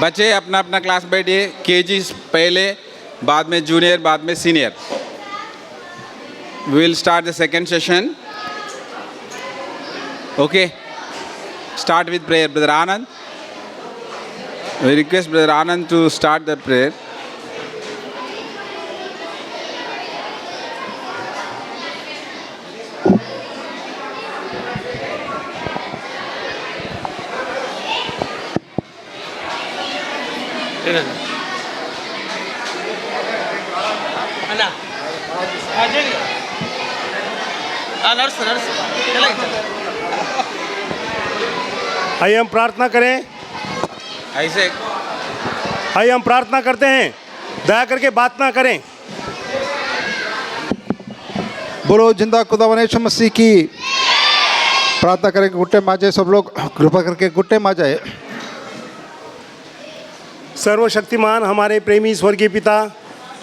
बच्चे अपना अपना क्लास बैठिए। केजी पहले, बाद में जूनियर, बाद में senior. We will start the second session. Okay, start with prayer. Brother Anand, we request brother Anand to start the prayer. आइए हम प्रार्थना करें। ऐसे आइए हम प्रार्थना करते हैं, दया करके बात ना करें। बोलो जिंदा खुदावन यीशु मसीह की। प्रार्थना करें, घुट्टे माँ जाए, सब लोग कृपा करके घुट्टे माँ जाए। सर्वशक्तिमान हमारे प्रेमी स्वर्गीय पिता,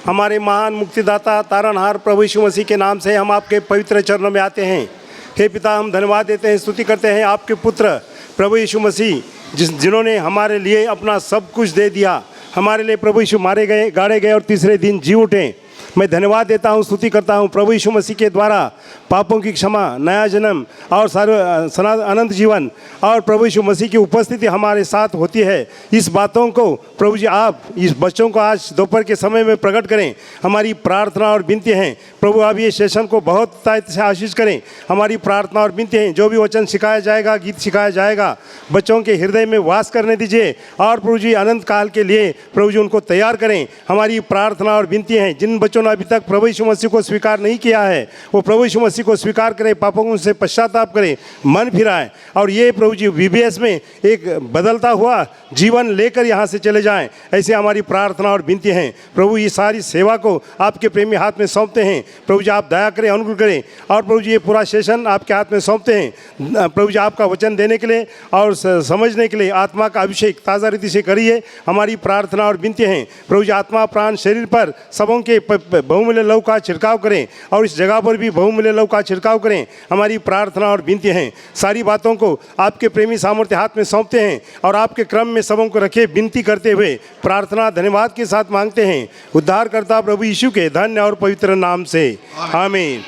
हमारे महान मुक्तिदाता तारनहार प्रभु यीशु मसीह के नाम से हम आपके पवित्र चरणों में आते हैं। हे पिता, हम धन्यवाद देते हैं, स्तुति करते हैं आपके पुत्र प्रभु यीशु मसीह, जिन्होंने हमारे लिए अपना सब कुछ दे दिया। हमारे लिए प्रभु यीशु मारे गए, गाड़े गए और तीसरे दिन जी उठे। मैं धन्यवाद देता हूँ, स्तुति करता हूँ प्रभु यीशु मसीह के द्वारा पापों की क्षमा, नया जन्म और अनंत जीवन और प्रभु यीशु मसीह की उपस्थिति हमारे साथ होती है। इस बातों को प्रभु जी आप इस बच्चों को आज दोपहर के समय में प्रकट करें। हमारी प्रार्थना और विनती हैं प्रभु, आप ये सेशन को बहुत तायत से आशीष करें। हमारी प्रार्थना और विनती हैं, जो भी वचन सिखाया जाएगा, गीत सिखाया जाएगा, बच्चों के हृदय में वास करने दीजिए और प्रभु जी अनंत काल के लिए प्रभु जी उनको तैयार करें। हमारी प्रार्थना और विनती हैं, जिन बच्चों ने अभी तक प्रभु यीशु मसीह को स्वीकार नहीं किया है, वो प्रभु यीशु मसीह को स्वीकार करें, पापों से पश्चाताप करें, मन फिराएं और ये प्रभु जी VBS में एक बदलता हुआ जीवन लेकर यहाँ से चले जाएं। ऐसे हमारी प्रार्थना और विनती हैं प्रभु। ये सारी सेवा को आपके प्रेमी हाथ में सौंपते हैं प्रभु जी, आप दया करें, अनुग्रह करें और प्रभु जी ये पूरा सेशन आपके हाथ में सौंपते हैं। प्रभु जी आपका वचन देने के लिए और समझने के लिए आत्मा का अभिषेक ताज़ा रीति से करिए। हमारी प्रार्थना और विनती हैं प्रभु जी, आत्मा प्राण शरीर पर सबों के बहुमूल्य लहू का छिड़काव करें और इस जगह पर भी बहुमूल्य लहू का छिड़काव करें। हमारी प्रार्थना और विनती हैं, सारी बातों को आपके प्रेमी सामर्थ्य हाथ में सौंपते हैं और आपके क्रम में सबों को रखे, विनती करते हुए प्रार्थना धन्यवाद के साथ मांगते हैं उद्धारकर्ता प्रभु यीशु के धन्य और पवित्र नाम से, आमीन।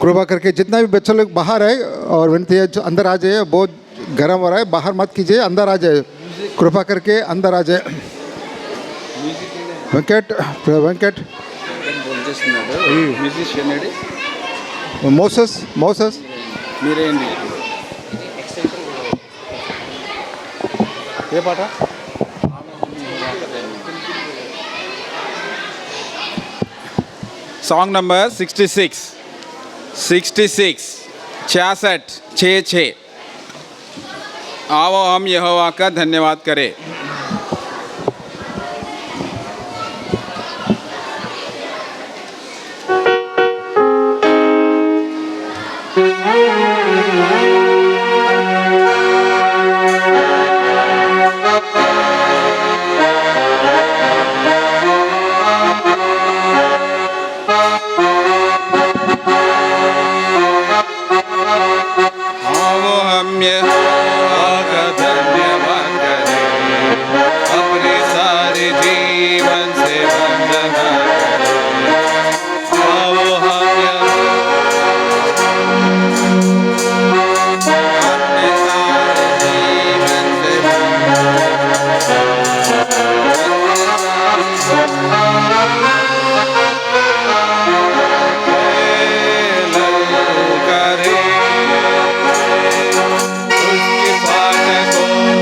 कृपा करके जितना भी बच्चे लोग बाहर है और विनती है अंदर आ जाइए। बहुत गर्म हो रहा है, बाहर मत कीजिए, अंदर आ जाए। कृपा करके अंदर आ जाए। वेंकट मोसेस ये पाठा सॉन्ग नंबर 66 66 आओ हम यहोवा का धन्यवाद करें। उसकी बात को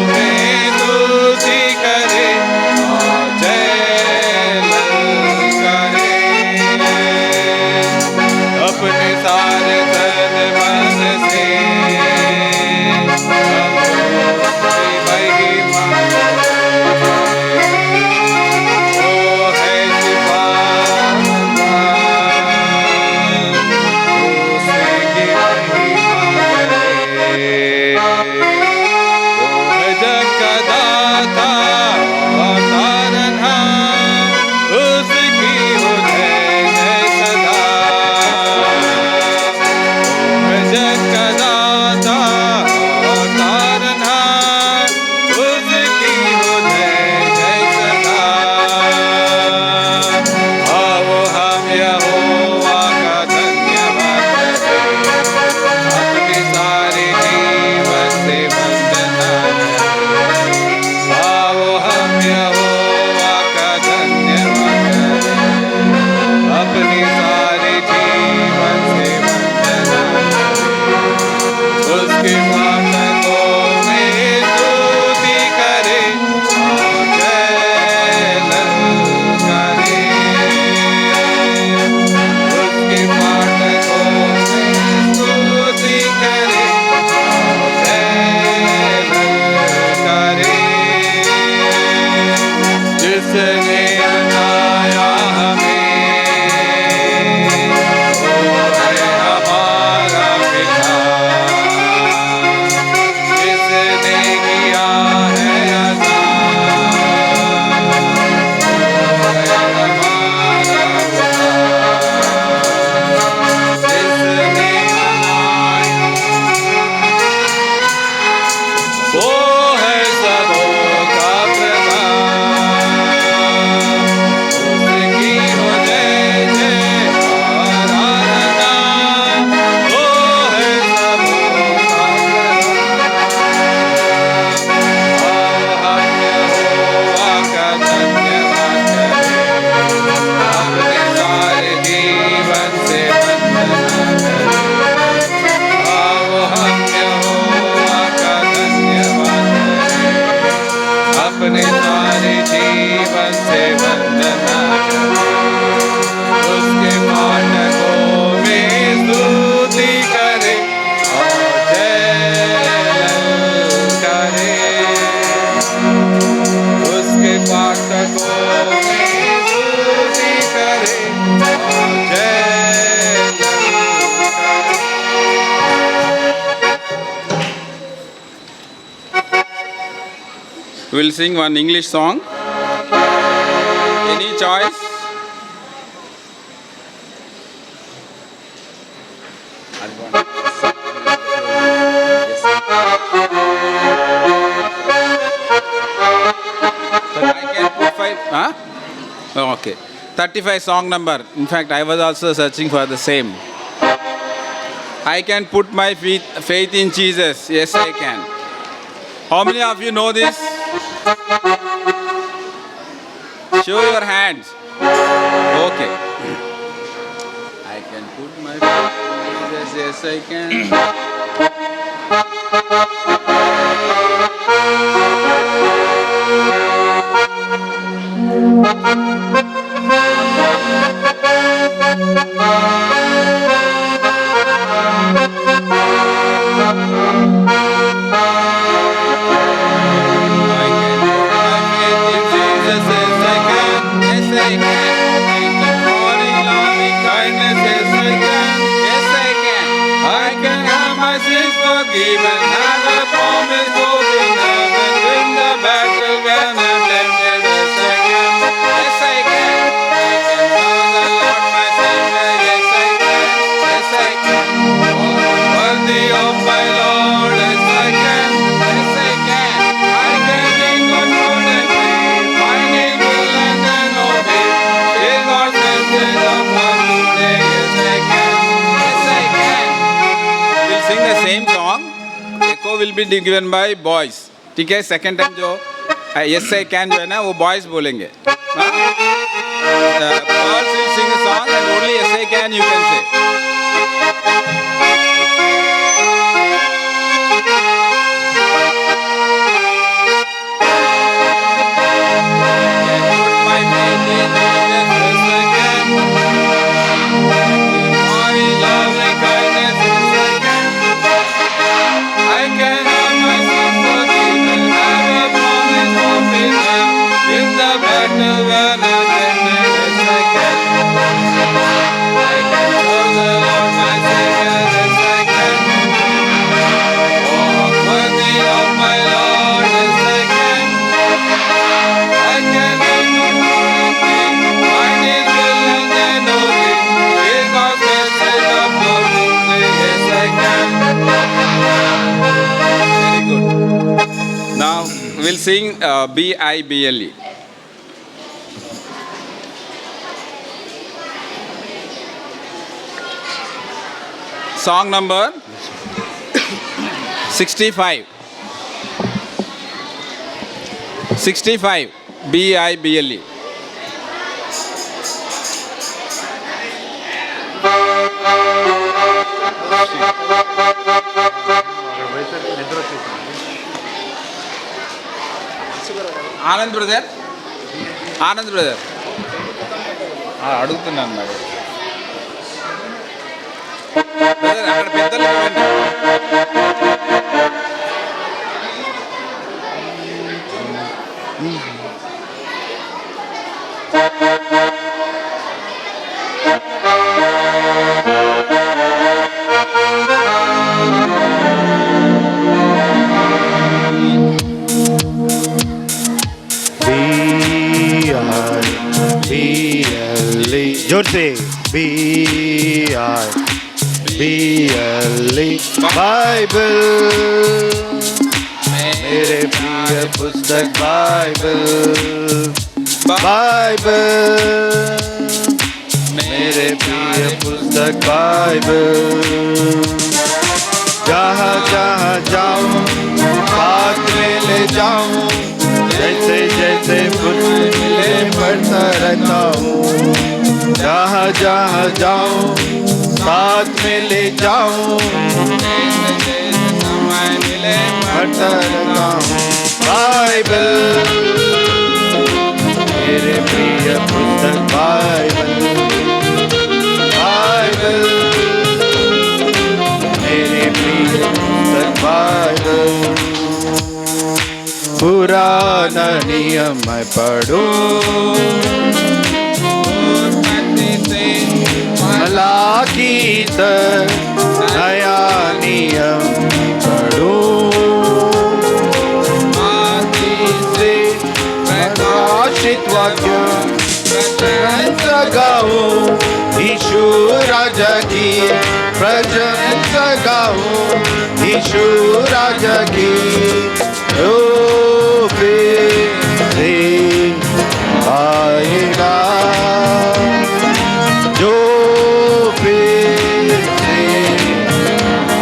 we'll sing one English song. Any choice? I can put five. Huh? Oh, okay. 35 song number. In fact, I was also searching for the same. I can put my faith in Jesus. Yes, I can. How many of you know this? Show your hands. Okay. I can put my faith in Jesus. Yes, I can. Forgiven, have a promise hope in heaven, win the battle when I'm tempted. Yes, I can. Yes, I can. I can know the Lord my Savior. Yes, I can. Yes, I can. Oh, worthy of my Lord. Yes, I can. Yes, I can. I can be good and free. Find His will and then obey. Share God's message of love today. Yes, I can. Yes, I can. We'll sing the same song. Echo will be given by boys. ठीक है second time जो yes I can जो है ना वो boys बोलेंगे. Girls will sing a song and only yes I can you can say. Now we'll sing B-I-B-L-E. Song number 65. 65. B-I-B-L-E. Anand brother అడుగుతున్నాను మరి బ్రదర్ అక్కడ పెద్దలు ఇవ్వండి. B-I-B-L-E जोर से B-I-B-L-E बाइबल मेरे प्रिय पुस्तक बाइबल मेरे प्रिय पुस्तक बाइबल जहाँ जहाँ जाऊँ साथ में ले जाऊँ जैसे जैसे पुस्तक मिले पढ़ता रहता हूँ जहाँ जहाँ जाऊँ साथ में ले जाऊँ पढ़ता रहता हूँ बाइबल मेरे प्रिय पुस्तक बाइबल मेरे प्रिय पुस्तक बाइबल पुराना नियम मैं पढ़ूं मलाकी तक नया नियम पढ़ूं से भजन गाऊं यीशु राजा की ओ फिर आएगा जो फिर से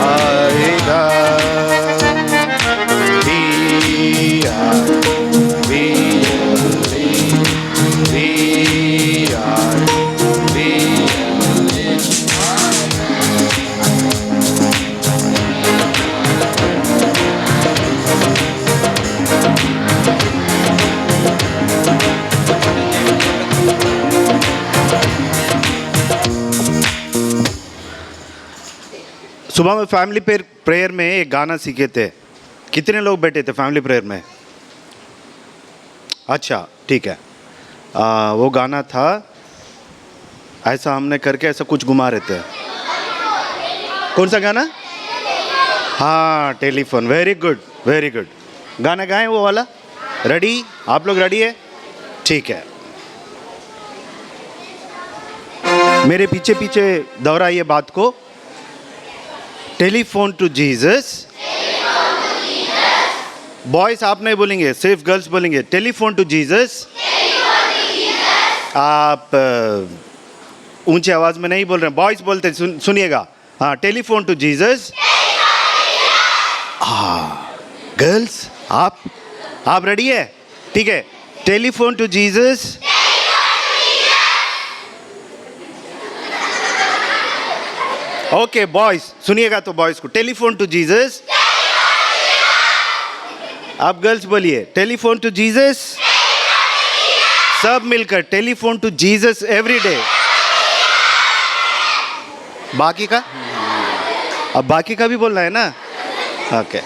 आएगा सुबह में फैमिली प्रेयर में एक गाना सीखे थे। कितने लोग बैठे थे फैमिली प्रेयर में? अच्छा ठीक है। वो गाना था ऐसा हमने करके ऐसा कुछ घुमा रहे थे। कौन सा गाना? हाँ telephone. Very good very good. गाना गाएं वो वाला। रेडी? आप लोग रेडी है? ठीक है। मेरे पीछे पीछे दोहराइए बात को। Telephone to Jesus. बॉयज आप नहीं बोलेंगे, सिर्फ गर्ल्स बोलेंगे। Telephone to Jesus. आप ऊंचे आवाज में नहीं बोल रहे, बॉयज बोलते सुनिएगा। हाँ टेलीफोन टू जीसस। गर्ल्स आप रेडी है? ठीक है। Telephone to Jesus. Okay boys सुनिएगा तो बॉयज को। Telephone to Jesus. आप गर्ल्स बोलिए टेलीफोन टू जीसस। सब मिलकर telephone to Jesus every day. बाकी का? अब बाकी का भी बोलना है ना? Okay.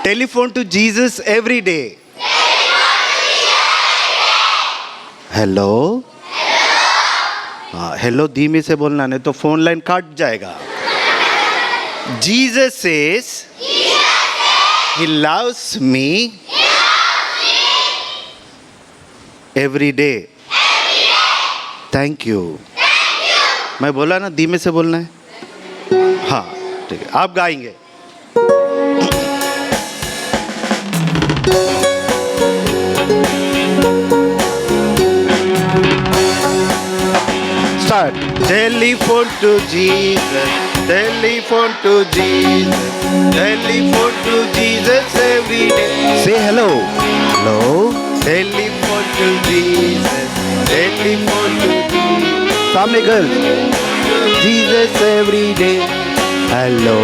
Telephone to Jesus every day. Hello. हाँ हेलो धीमे से बोलना, नहीं तो फोन लाइन काट जाएगा। Jesus says He loves me every day. Thank you. मैं बोला ना धीमे से बोलना है। हाँ ठीक है। आप गाएंगे। Start. Telephone to Jesus. Telephone to Jesus. Telephone to Jesus every day. Say hello. Hello. Telephone to Jesus. Telephone to Jesus. सामने girls. Jesus every day. Hello.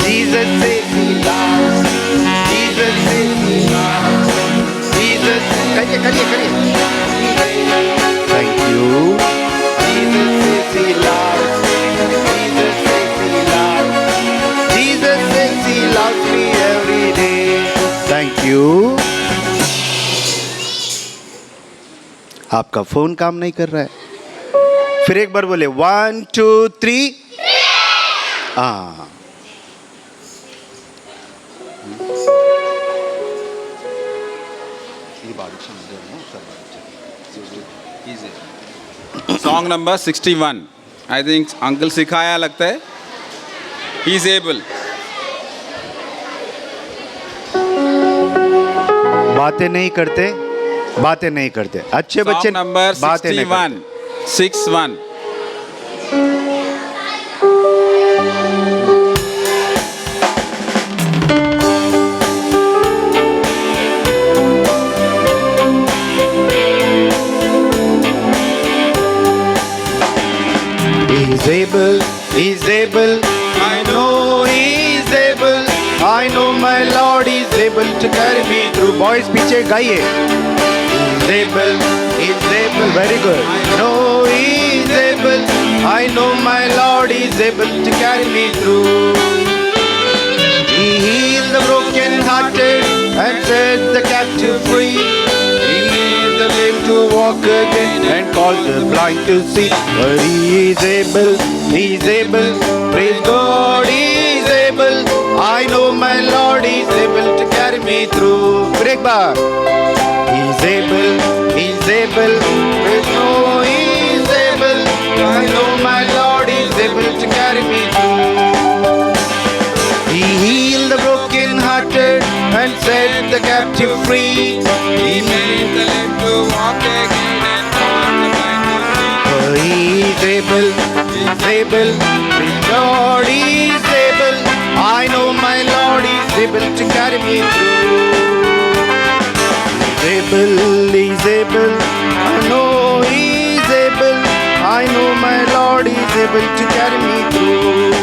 Jesus says He loves. Jesus says He loves. Jesus. करिए. Thank you. Jesus says He loves. Jesus says He loves. Jesus says He loves me every day. Thank you. आपका phone काम नहीं कर रहा है। फिर एक बार बोले 1 2 3। हाँ Song number 61. I think Uncle सिखाया लगता है. He is able. बातें नहीं करते अच्छे बच्चे। Song number बातें नहीं 61. 61. He's able, I know He's able, I know my Lord is able to carry me through. Boys पीछे गाइए। He's able, Very good. I know He's able, I know my Lord is able to carry me through. He heals the broken hearted and set the captive free. He made the lame to walk again and called the blind to see. But He is able, praise God, He is able. I know my Lord is able to carry me through. फिर एक बार He's able, praise God, He is able. I know my Lord is able to carry me through. and set the captive free. He made the lame to walk again and caused the blind to see. For he is able, his Lord is able. I know my Lord is able to carry me through. He's able, I know he's able. I know my Lord is able to carry me through.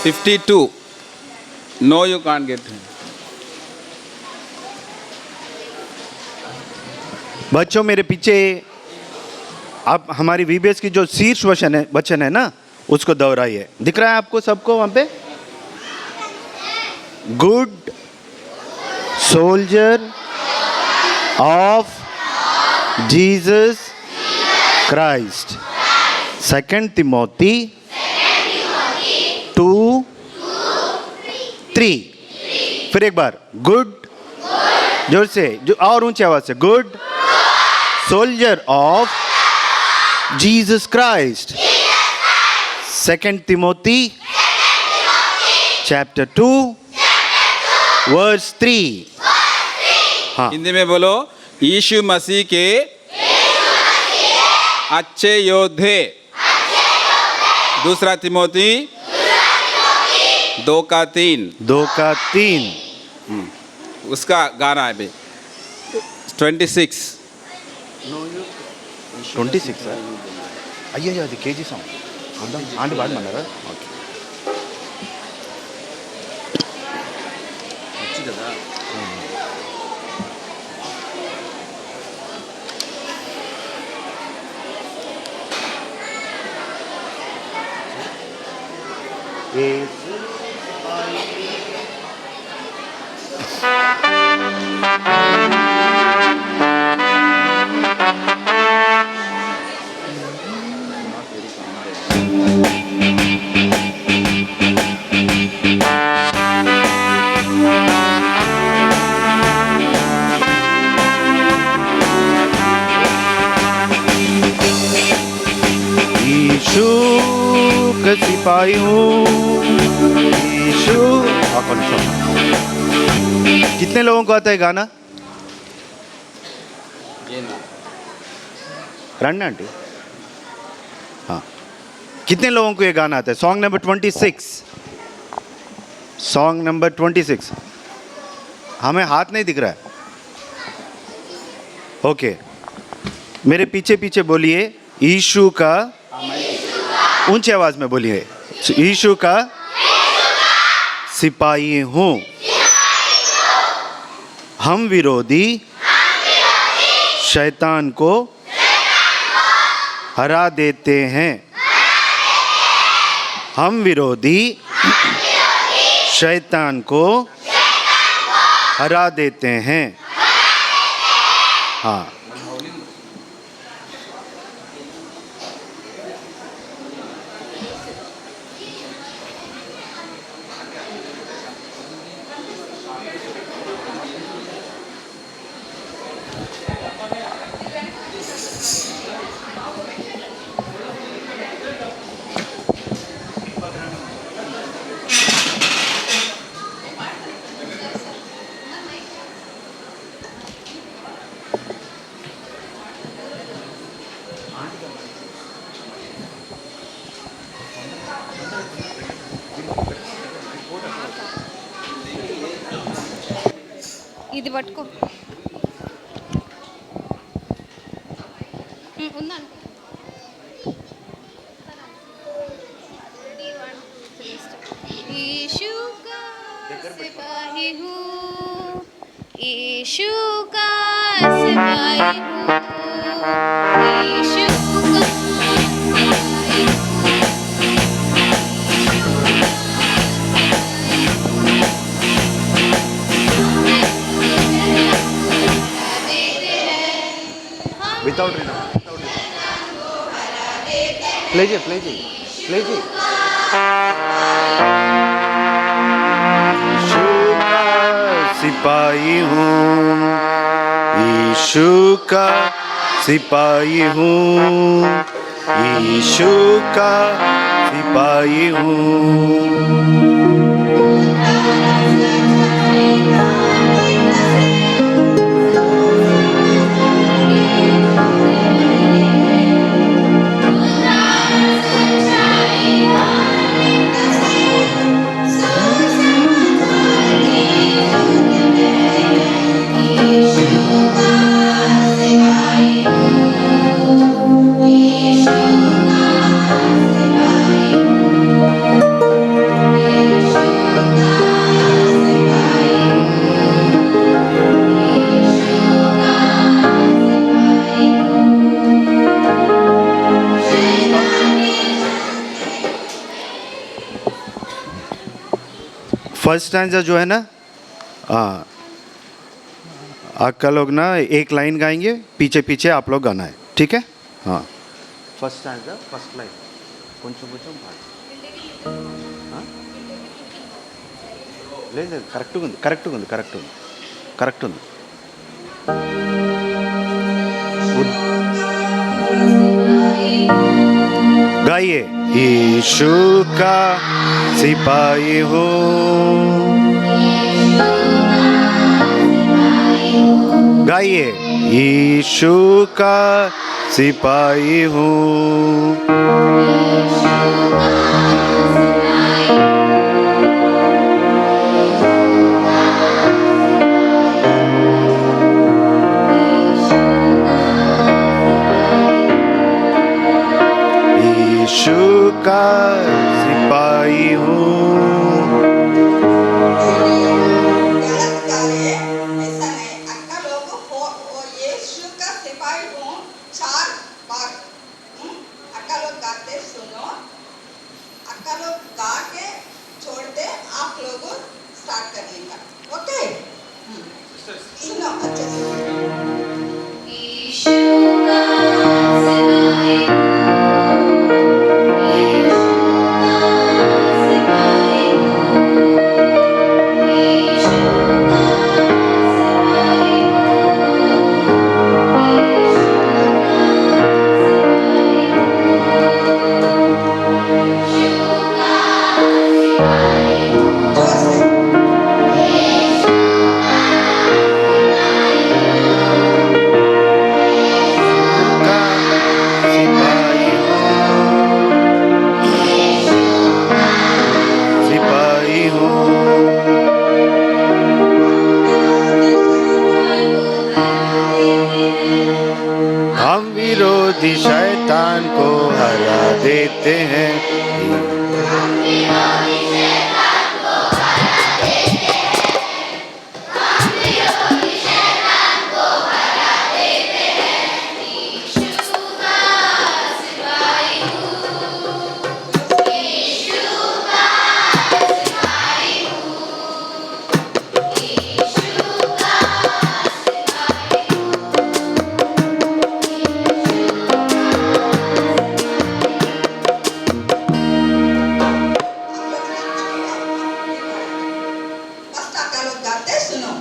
52. No, you can't get him. बच्चों मेरे पीछे आप हमारी VBS की जो शीर्ष वचन है ना उसको दोहराइए. दिख रहा है आपको सबको वहां पे? Good soldier of Jesus Christ. 2 Timothy 2:3. फिर एक बार गुड, जोर से, जो और ऊंची आवाज से, good soldier of Jesus Christ. 2 Timothy chapter 2 verse 3. हाँ, हिंदी में बोलो. यीशु मसीह के अच्छे योद्धे. 2 तिमोथी 2:3. 2:3. उसका गाना है भाई. 26. 26 అయ్యో అది కేజీ సాంగ్ ఆంటీ పాడమన్నారా? ఓకే. यीशु का सिपाही हूँ, यीशु. कितने लोगों को आता है गाना? रन्ना आंटी. हाँ, कितने लोगों को ये गाना आता है? Song number 26. Song number 26. हमें हाथ नहीं दिख रहा है. ओके, मेरे पीछे पीछे बोलिए, यीशु का, ऊंची आवाज में बोलिए, यीशु का सिपाही हूँ. हम विरोधी शैतान को हरा देते हैं. हम विरोधी शैतान को हरा देते हैं. हाँ, ఇది పట్టుకో. ఉందా? यीशु का सिपाही हूँ, यीशु का सिपाही हूँ, यीशु का सिपाही हूँ. विदाउट प्ले जी. यीशु का सिपाही हूँ, यीशु का सिपाही हूँ, यीशु का सिपाही हूँ. फर्स्ट स्टैंजा जो है ना, हाँ आपका लोग ना एक लाइन गाएंगे, पीछे पीछे आप लोग गाना है, ठीक है? हाँ फर्स्ट स्टैंजा फर्स्ट लाइन కొంచెం లేదు కరెక్ట్ ఉంది. गाइए यीशु का सिपाही हो, गाइए यीशु का सिपाही हूँ. यीशु का सिपाही हूँ. गलत गा रहे हैं, ऐसा नहीं. अक्का लोग वो यीशु का सिपाही हूँ 4 बार. अक्का लोग गाते सुनो, अक्का लोग गा के छोड़ दे, आप लोग स्टार्ट करने का, ओके? सुनो अच्छे से. यीशु का सिपाही शैतान को हरा देते हैं. फर्स्ट अक्का लोग गाते सुनो,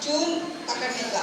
ट्यून पकड़ने का.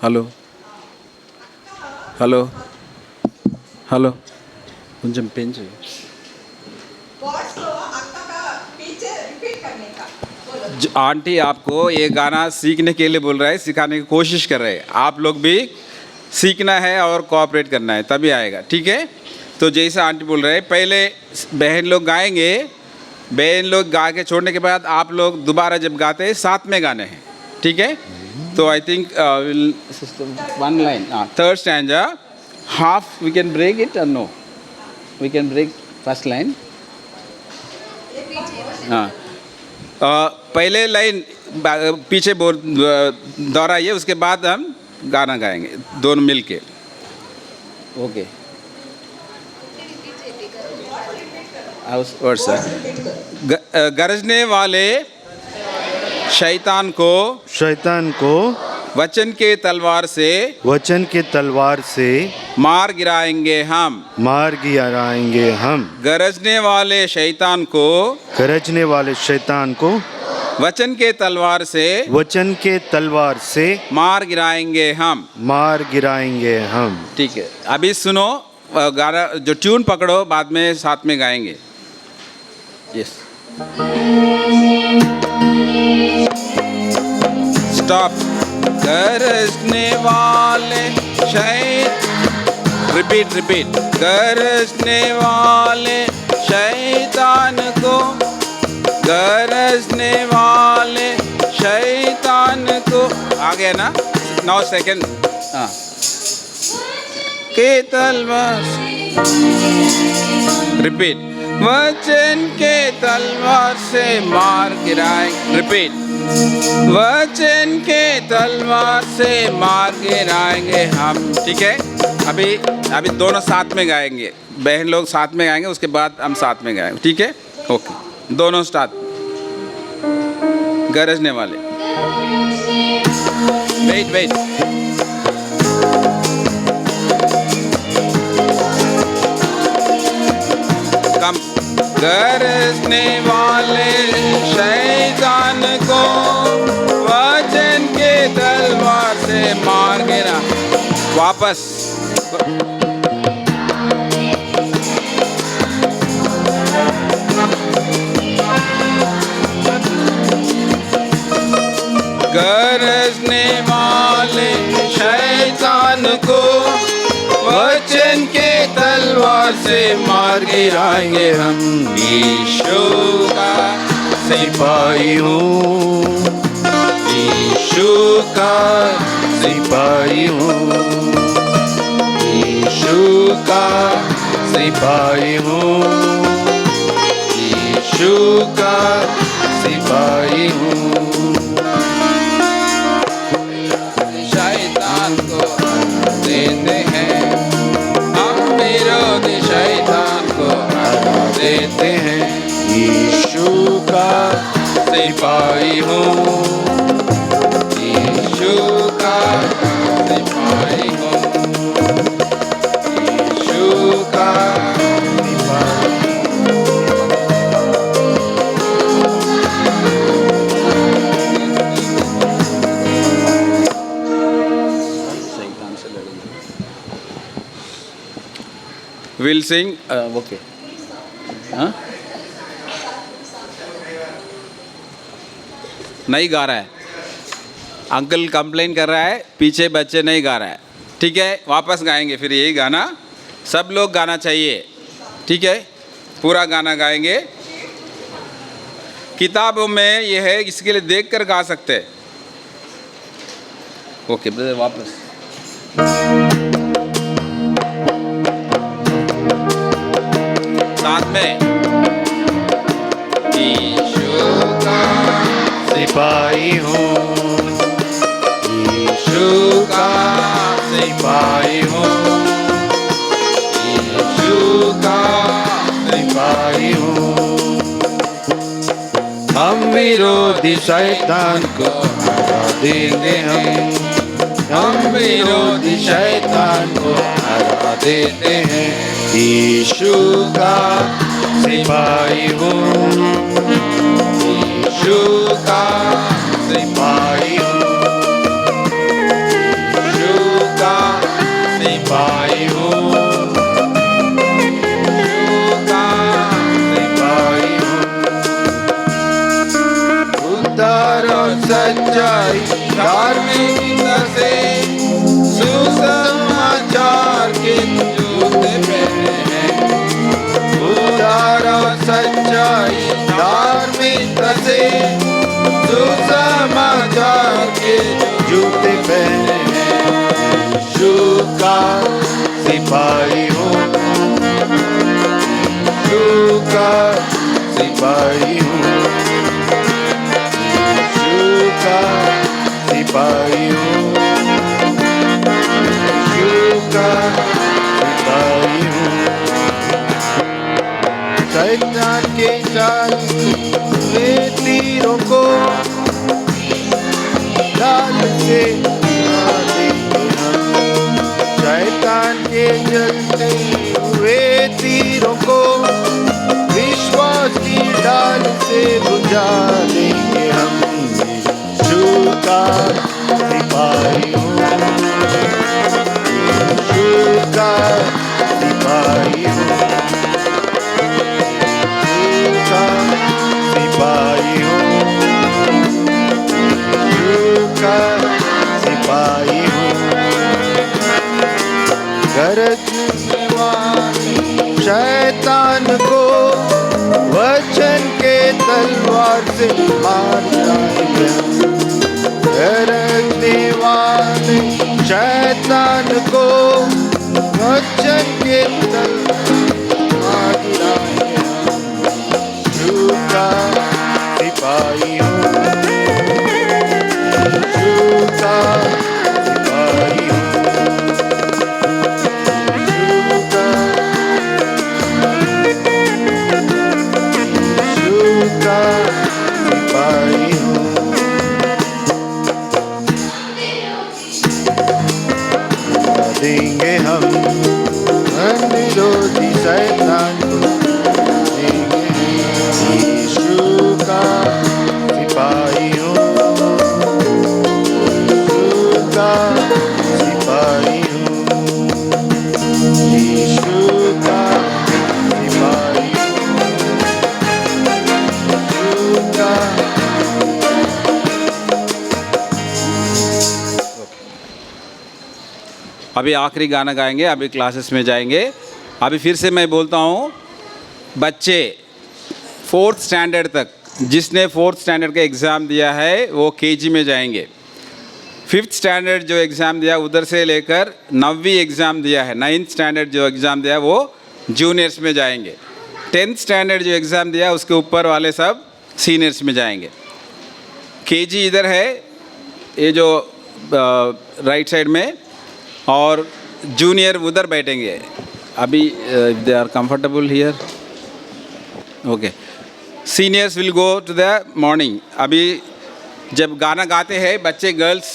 హలో హలో హలో కొంచెం పెంచు वर्ड्स को अक्का का पीछे रिपीट करने का बोलो आंटी आपको ये गाना सीखने के लिए बोल रहा है, सिखाने की कोशिश कर रहे हैं। आप लोग भी सीखना है और कोऑपरेट करना है, तभी आएगा, ठीक है। तो जैसा आंटी बोल रहे हैं, पहले बहन लोग गाएंगे, बहन लोग गा के छोड़ने के बाद आप लोग दोबारा जब गाते हैं साथ में गाने हैं, ठीक है। तो I think one line third stanza half we can break it or no we can break first line. हाँ पहले लाइन पीछे बोल दोहराइए, उसके बाद हम गाना गाएंगे दोनों मिल के। ओके और सर गरजने वाले शैतान को वचन के तलवार से मार गिराएंगे हम गरजने वाले शैतान को वचन के तलवार से मार गिराएंगे हम। ठीक है, अभी सुनो गाना, जो ट्यून पकड़ो बाद में साथ में गाएंगे। Yes stop. गरजने वाले रिपीट गरजने वाले शैतान को आ गया ना। 9 सेकेंड। हाँ के तलवार रिपीट वचन के तलवार से मार गिराएंगे। रिपीट वचन के तलवार से मार गिराएंगे हम। ठीक है, अभी दोनों साथ में गाएंगे, बहन लोग साथ में गाएंगे, उसके बाद हम साथ में गाएंगे। ठीक है, ओके, दोनों स्टार्ट। गरजने वाले वेट कम। गरजने वाले शैतान को वचन के तलवार से मार गिरा। वापस गरजने वाले शैतान को वचन के तलवार से मार गिराएंगे हम। यीशु का सिपाही हूँ, यीशु का सिपाही हूँ, यीशु का सिपाही हूँ, यीशु का सिपाही हूँ। शैतान को देते हैं हम, विरोधी शैतान को देते हैं। यीशु का सिपाही हूँ, यीशु का सिपाही हूँ, यीशु का सिपाही। Will sing okay. हाँ नहीं गा रहा है, अंकल कंप्लेन कर रहा है, पीछे बच्चे नहीं गा रहा है। ठीक है, वापस गाएंगे फिर यही गाना, सब लोग गाना चाहिए। ठीक है, पूरा गाना गाएंगे। किताबों में ये है, इसके लिए देखकर गा सकते हैं। ओके ब्रदर, वापस साथ में। यीशु का सिपाही हूँ, यीशु का सिपाही हूँ, यीशु का सिपाही हूँ। हम विरोधी शैतान को हरा देंगे हम विरोधी शैतान को हरा देते हैं। यीशु का सिपाही हूँ, यीशु का सिपाही हूँ, सिपाही हूँ, यीशु का सिपाही हूँ। उद्धार और सच्चाई धार्मिकता से सुसमाचार के जूते पहने हैं। उद्धार और सच्चाई धार्मिकता से सुसमाचार के जूते पहने हैं। यीशु का सिपाही हूँ, यीशु का सिपाही हूँ, यीशु का सिपाही हूँ, यीशु का सिपाही हूँ। शैतान के जाल में तीरों को ढाल से गिरा देंगे हम। शैतान के जलते हुए तीरों को विश्वास की ढाल से बुझा देंगे हम। यीशु का सिपाही हूँ, यीशु का सिपाही हूँ, यीशु का सिपाही हूँ, यीशु का सिपाही हूँ। गरजने वाले शैतान को वचन के तलवार से मार डालेंगे हम। गरजने वाले शैतान को वचन के तलवार गिराएंगे हम। यीशु का सिपाही हूँ, यीशु का सिपाही हूँ, यीशु का सिपाही हूँ। देंगे हम विरोधी शैतान को, देंगे यीशु का सिपाही हूँ, यीशु का सिपाही हूँ, यीशु का सिपाही हूँ, यीशु का। अभी आखिरी गाना गाएंगे, अभी क्लासेस में जाएंगे। अभी फिर से मैं बोलता हूँ, बच्चे 4th स्टैंडर्ड तक, जिसने 4th स्टैंडर्ड का एग्ज़ाम दिया है वो केजी में जाएंगे। 5th स्टैंडर्ड जो एग्ज़ाम दिया उधर से लेकर 9वीं एग्ज़ाम दिया है, 9th स्टैंडर्ड जो एग्ज़ाम दिया वो जूनियर्स में जाएंगे। 10th स्टैंडर्ड जो एग्ज़ाम दिया उसके ऊपर वाले सब सीनियर्स में जाएंगे। केजी इधर है, ये जो राइट साइड में, और जूनियर उधर बैठेंगे। अभी they are comfortable here, okay. Seniors will go to the morning. अभी जब गाना गाते हैं बच्चे गर्ल्स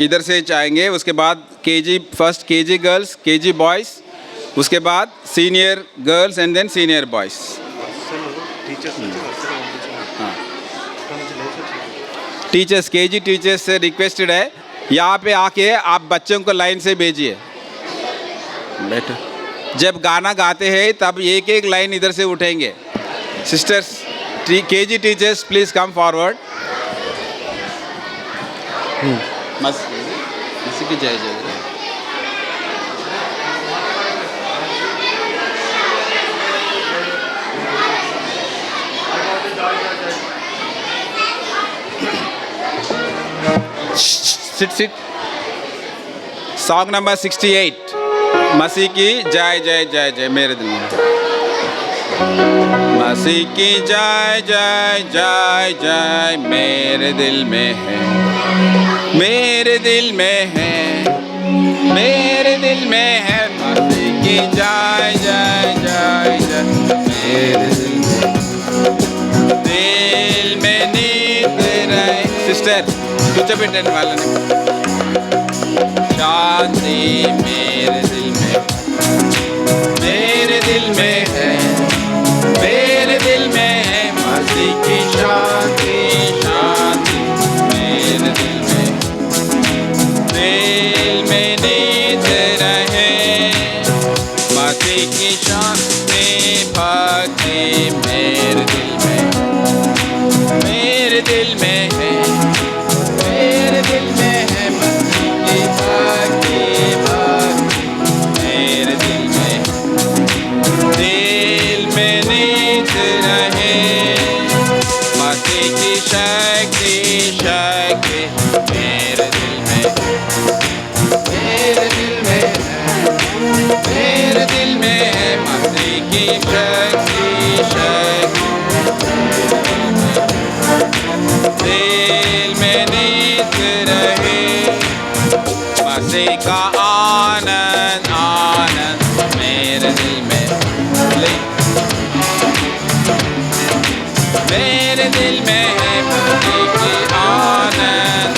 इधर से जाएंगे, उसके बाद KG, first KG girls, KG boys, उसके बाद senior girls and then senior boys. हाँ, टीचर्स, केजी टीचर्स से रिक्वेस्टेड है यहाँ पे आके आप बच्चों को लाइन से भेजिए। बैठो, जब गाना गाते हैं तब एक एक लाइन इधर से उठेंगे। Sisters, KG teachers please come forward. Masih की जय जय। सिट। सॉन्ग नंबर 68, मसीह की जय जय जय जय मेरे दिल में। मसीह की जय जय जय जय मेरे दिल में है, मेरे दिल में है, मेरे दिल में है। मसीह की जय जय जय जय मेरे दिल में नींद रहे। सिस्टर कुछ भी टेंशन वाला नहीं। शांति मेरे दिल में, मेरे दिल में है, मेरे दिल में है। मसीह की शांति, शांति मेरे दिल में नींद रहे। की शक्ति भक्ति मेरे दिल में है मेरे दिल में है मसीह की भक्ति मेरे दिल में नीत रहे मसीह की शक्ति मेरे दिल में है मसीह की शक्ति दिल में नीत रहे मसीह का आनंद मेरे दिल में मेरे दिल में है मसीह की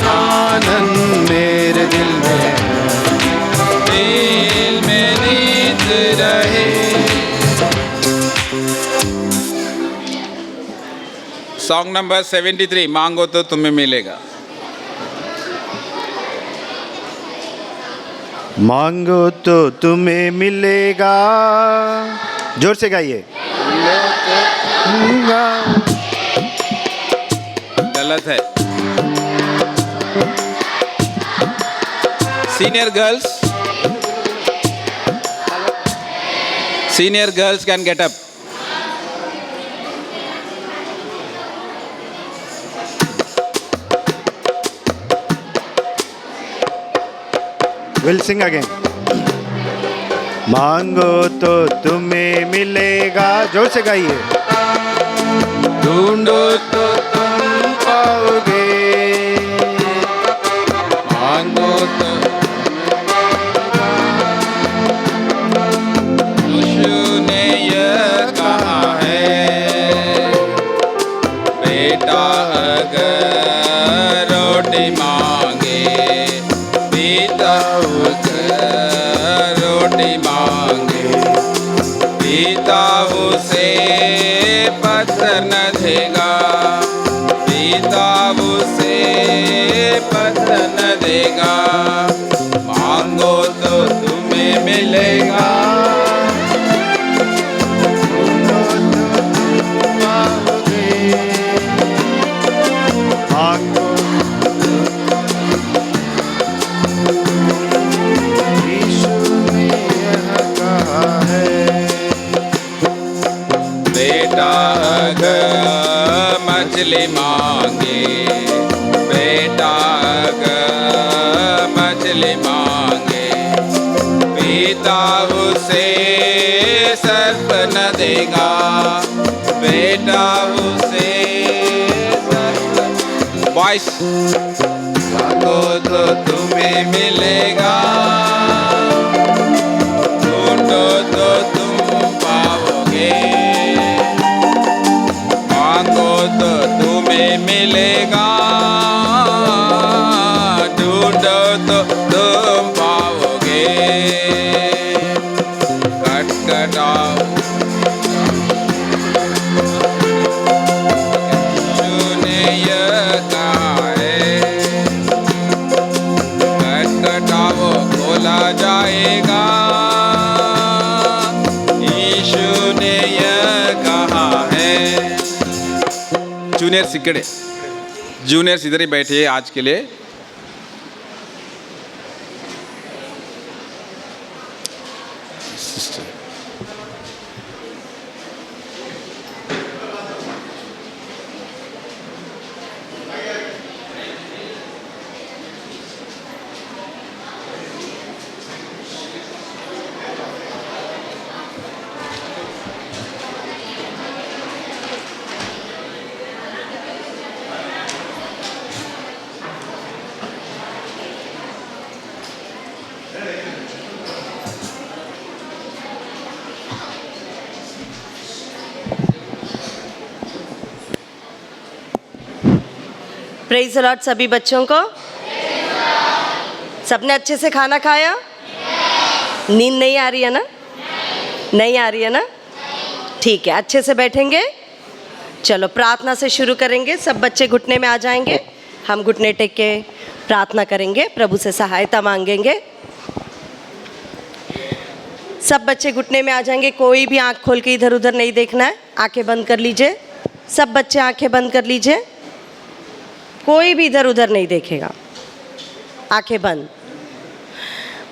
आनंद मेरे दिल में नीत रहे। सॉन्ग नंबर 73 मांगो तो तुम्हें मिलेगा। मांगो तो तुम्हें मिलेगा, जोर से गाइए। गलत है। Senior girls can get up. We'll sing again. मांगो तो तुम्हें मिलेगा, जोर से गाइए। ढूंढो तो तुम पाओगे, मांगो तो यीशु ने यह कहा है, बेटा अगर रोटी मांगे पिता रोटी मांगे पिता उसे पत्थर न देगा, पिता उसे पत्थर न देगा। मांगो तो तुम्हें मिलेगा, मांगो यीशु ने यह कहा है, बेटा अगर मछली मांगे, बेटा अगर मछली मांगे पिता उसे सर्प न देगा, बेटा उसे सर्प। वॉइस मांगो तो तुम्हें मिलेगा, ढूंढो तो तुम पाओगे, मांगो तो तुम्हें मिलेगा, ढूंढो तो तुम पाओगे। खटखटाओ, यीशु ने यह कहा है, खटखटाओ खोला जाएगा, यीशु ने यह कहा है। जूनियर सिकड़े, जूनियर्स इधर ही बैठिए आज के लिए। प्रेज़ द लॉर्ड सभी बच्चों को। सबने अच्छे से खाना खाया? नींद नहीं आ रही है ना? नहीं आ रही है ना? ठीक है, अच्छे से बैठेंगे। चलो प्रार्थना से शुरू करेंगे। सब बच्चे घुटने में आ जाएंगे, हम घुटने टेक के प्रार्थना करेंगे, प्रभु से सहायता मांगेंगे। सब बच्चे घुटने में आ जाएंगे, कोई भी आंख खोल के इधर उधर नहीं देखना है, आंखें बंद कर लीजिए। सब बच्चे आंखें बंद कर लीजिए, कोई भी इधर उधर नहीं देखेगा, आंखें बंद।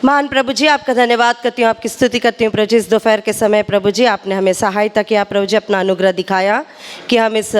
महान प्रभु जी, आपका धन्यवाद करती हूँ, आपकी स्तुति करती हूँ प्रभु जी। इस दोपहर के समय प्रभु जी आपने हमें सहायता किया प्रभु जी, अपना अनुग्रह दिखाया कि हम इस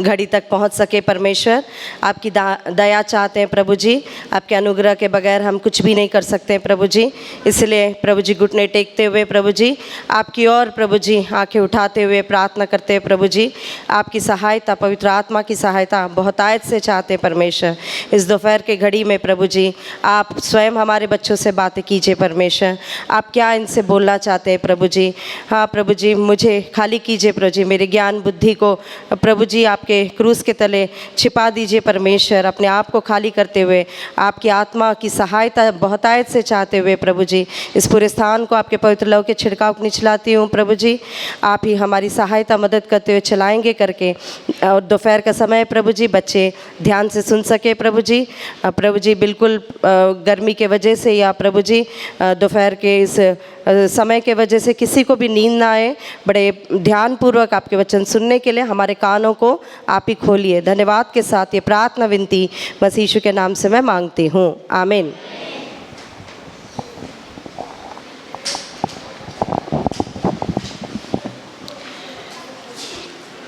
घड़ी तक पहुँच सके। परमेश्वर आपकी दया चाहते हैं प्रभु जी, आपके अनुग्रह के बगैर हम कुछ भी नहीं कर सकते हैं प्रभु जी। इसलिए प्रभु जी घुटने टेकते हुए प्रभु जी आपकी ओर प्रभु जी आँखें उठाते हुए प्रार्थना करते हैं प्रभु जी। आपकी सहायता, पवित्र आत्मा की सहायता बहुतायत से चाहते हैं परमेश्वर। इस दोपहर के घड़ी में प्रभु जी आप स्वयं हमारे बच्चों से बातें कीजिए परमेश्वर, आप क्या इनसे बोलना चाहते हैं प्रभु जी। हाँ प्रभु जी, मुझे खाली कीजिए प्रभु जी, मेरे ज्ञान बुद्धि को प्रभु जी आपके क्रूस के तले छिपा दीजिए परमेश्वर। अपने आप को खाली करते हुए आपकी आत्मा की सहायता बहुतायत से चाहते हुए प्रभु जी इस पूरे स्थान को आपके पवित्र लहू के छिड़काव को निचलाती हूँ प्रभु जी। आप ही हमारी सहायता मदद करते हुए चलाएंगे करके, और दोपहर का समय प्रभु जी बच्चे ध्यान से सुन सके प्रभु जी। प्रभु जी बिल्कुल गर्मी के वजह से या प्रभु जी दोपहर के इस समय के वजह से किसी को भी नींद ना आए, बड़े ध्यानपूर्वक आपके वचन सुनने के लिए हमारे कानों को आप ही खोलिए। धन्यवाद के साथ ये प्रार्थना विनती मसीह यीशु के नाम से मैं मांगती हूँ, आमीन।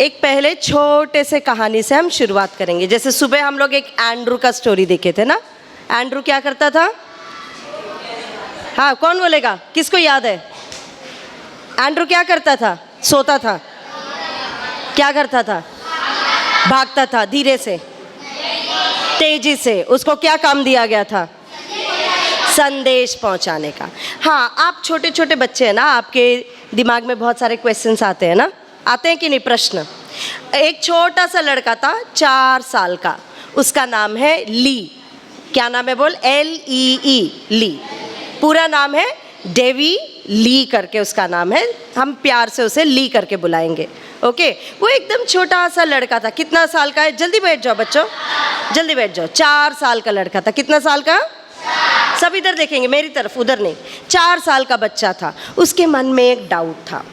एक पहले छोटे से कहानी से हम शुरुआत करेंगे। जैसे सुबह हम लोग एक एंड्रू का स्टोरी देखे थे ना। एंड्रू क्या करता था? हाँ, कौन बोलेगा, किसको याद है? एंड्रू क्या करता था? सोता था। क्या करता था? भागता था धीरे से, तेजी से। उसको क्या काम दिया गया था? संदेश पहुंचाने का। हाँ, आप छोटे छोटे बच्चे हैं ना, आपके दिमाग में बहुत सारे क्वेश्चंस आते हैं ना, आते हैं कि नहीं प्रश्न। एक छोटा सा लड़का था 4 साल का, उसका नाम है ली। क्या नाम है बोल? LEE, ली। पूरा नाम है डेवी ली करके उसका नाम है, हम प्यार से उसे ली करके बुलाएंगे, ओके। वो एकदम छोटा सा लड़का था। कितना साल का है? जल्दी बैठ जाओ बच्चों, जल्दी बैठ जाओ। 4 साल का लड़का था। कितना साल का? सब इधर देखेंगे, मेरी तरफ, उधर नहीं। 4 साल का बच्चा था। उसके मन में एक डाउट था,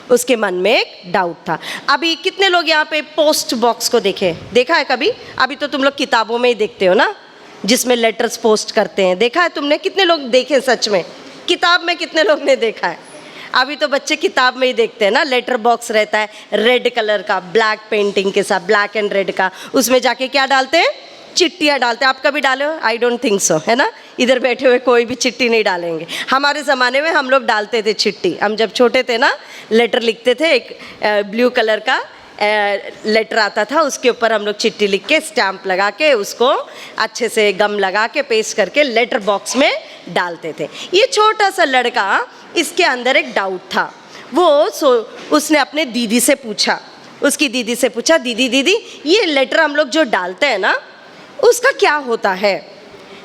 उसके मन में एक डाउट था। अभी कितने लोग यहाँ पे पोस्ट बॉक्स को देखा है कभी? अभी तो तुम लोग किताबों में ही देखते हो ना, जिसमें लेटर्स पोस्ट करते हैं। देखा है तुमने? कितने लोग देखे सच में? किताब में कितने लोग ने देखा है? अभी तो बच्चे किताब में ही देखते हैं ना। लेटर बॉक्स रहता है रेड कलर का, ब्लैक पेंटिंग के साथ, ब्लैक एंड रेड का। उसमें जाके क्या डालते हैं? चिट्ठियाँ डालते हैं। आप कभी डाले हो? आई डोंट थिंक सो, है ना। इधर बैठे हुए कोई भी चिट्ठी नहीं डालेंगे। हमारे ज़माने में हम लोग डालते थे चिट्ठी। हम जब छोटे थे ना, लेटर लिखते थे। एक ब्लू कलर का लेटर आता था, उसके ऊपर हम लोग चिट्ठी लिख के स्टैम्प लगा के उसको अच्छे से गम लगा के पेस्ट करके लेटर बॉक्स में डालते थे। ये छोटा सा लड़का, इसके अंदर एक डाउट था। उसने अपने दीदी से पूछा, उसकी दीदी से पूछा, दीदी ये लेटर हम लोग जो डालते हैं ना, उसका क्या होता है?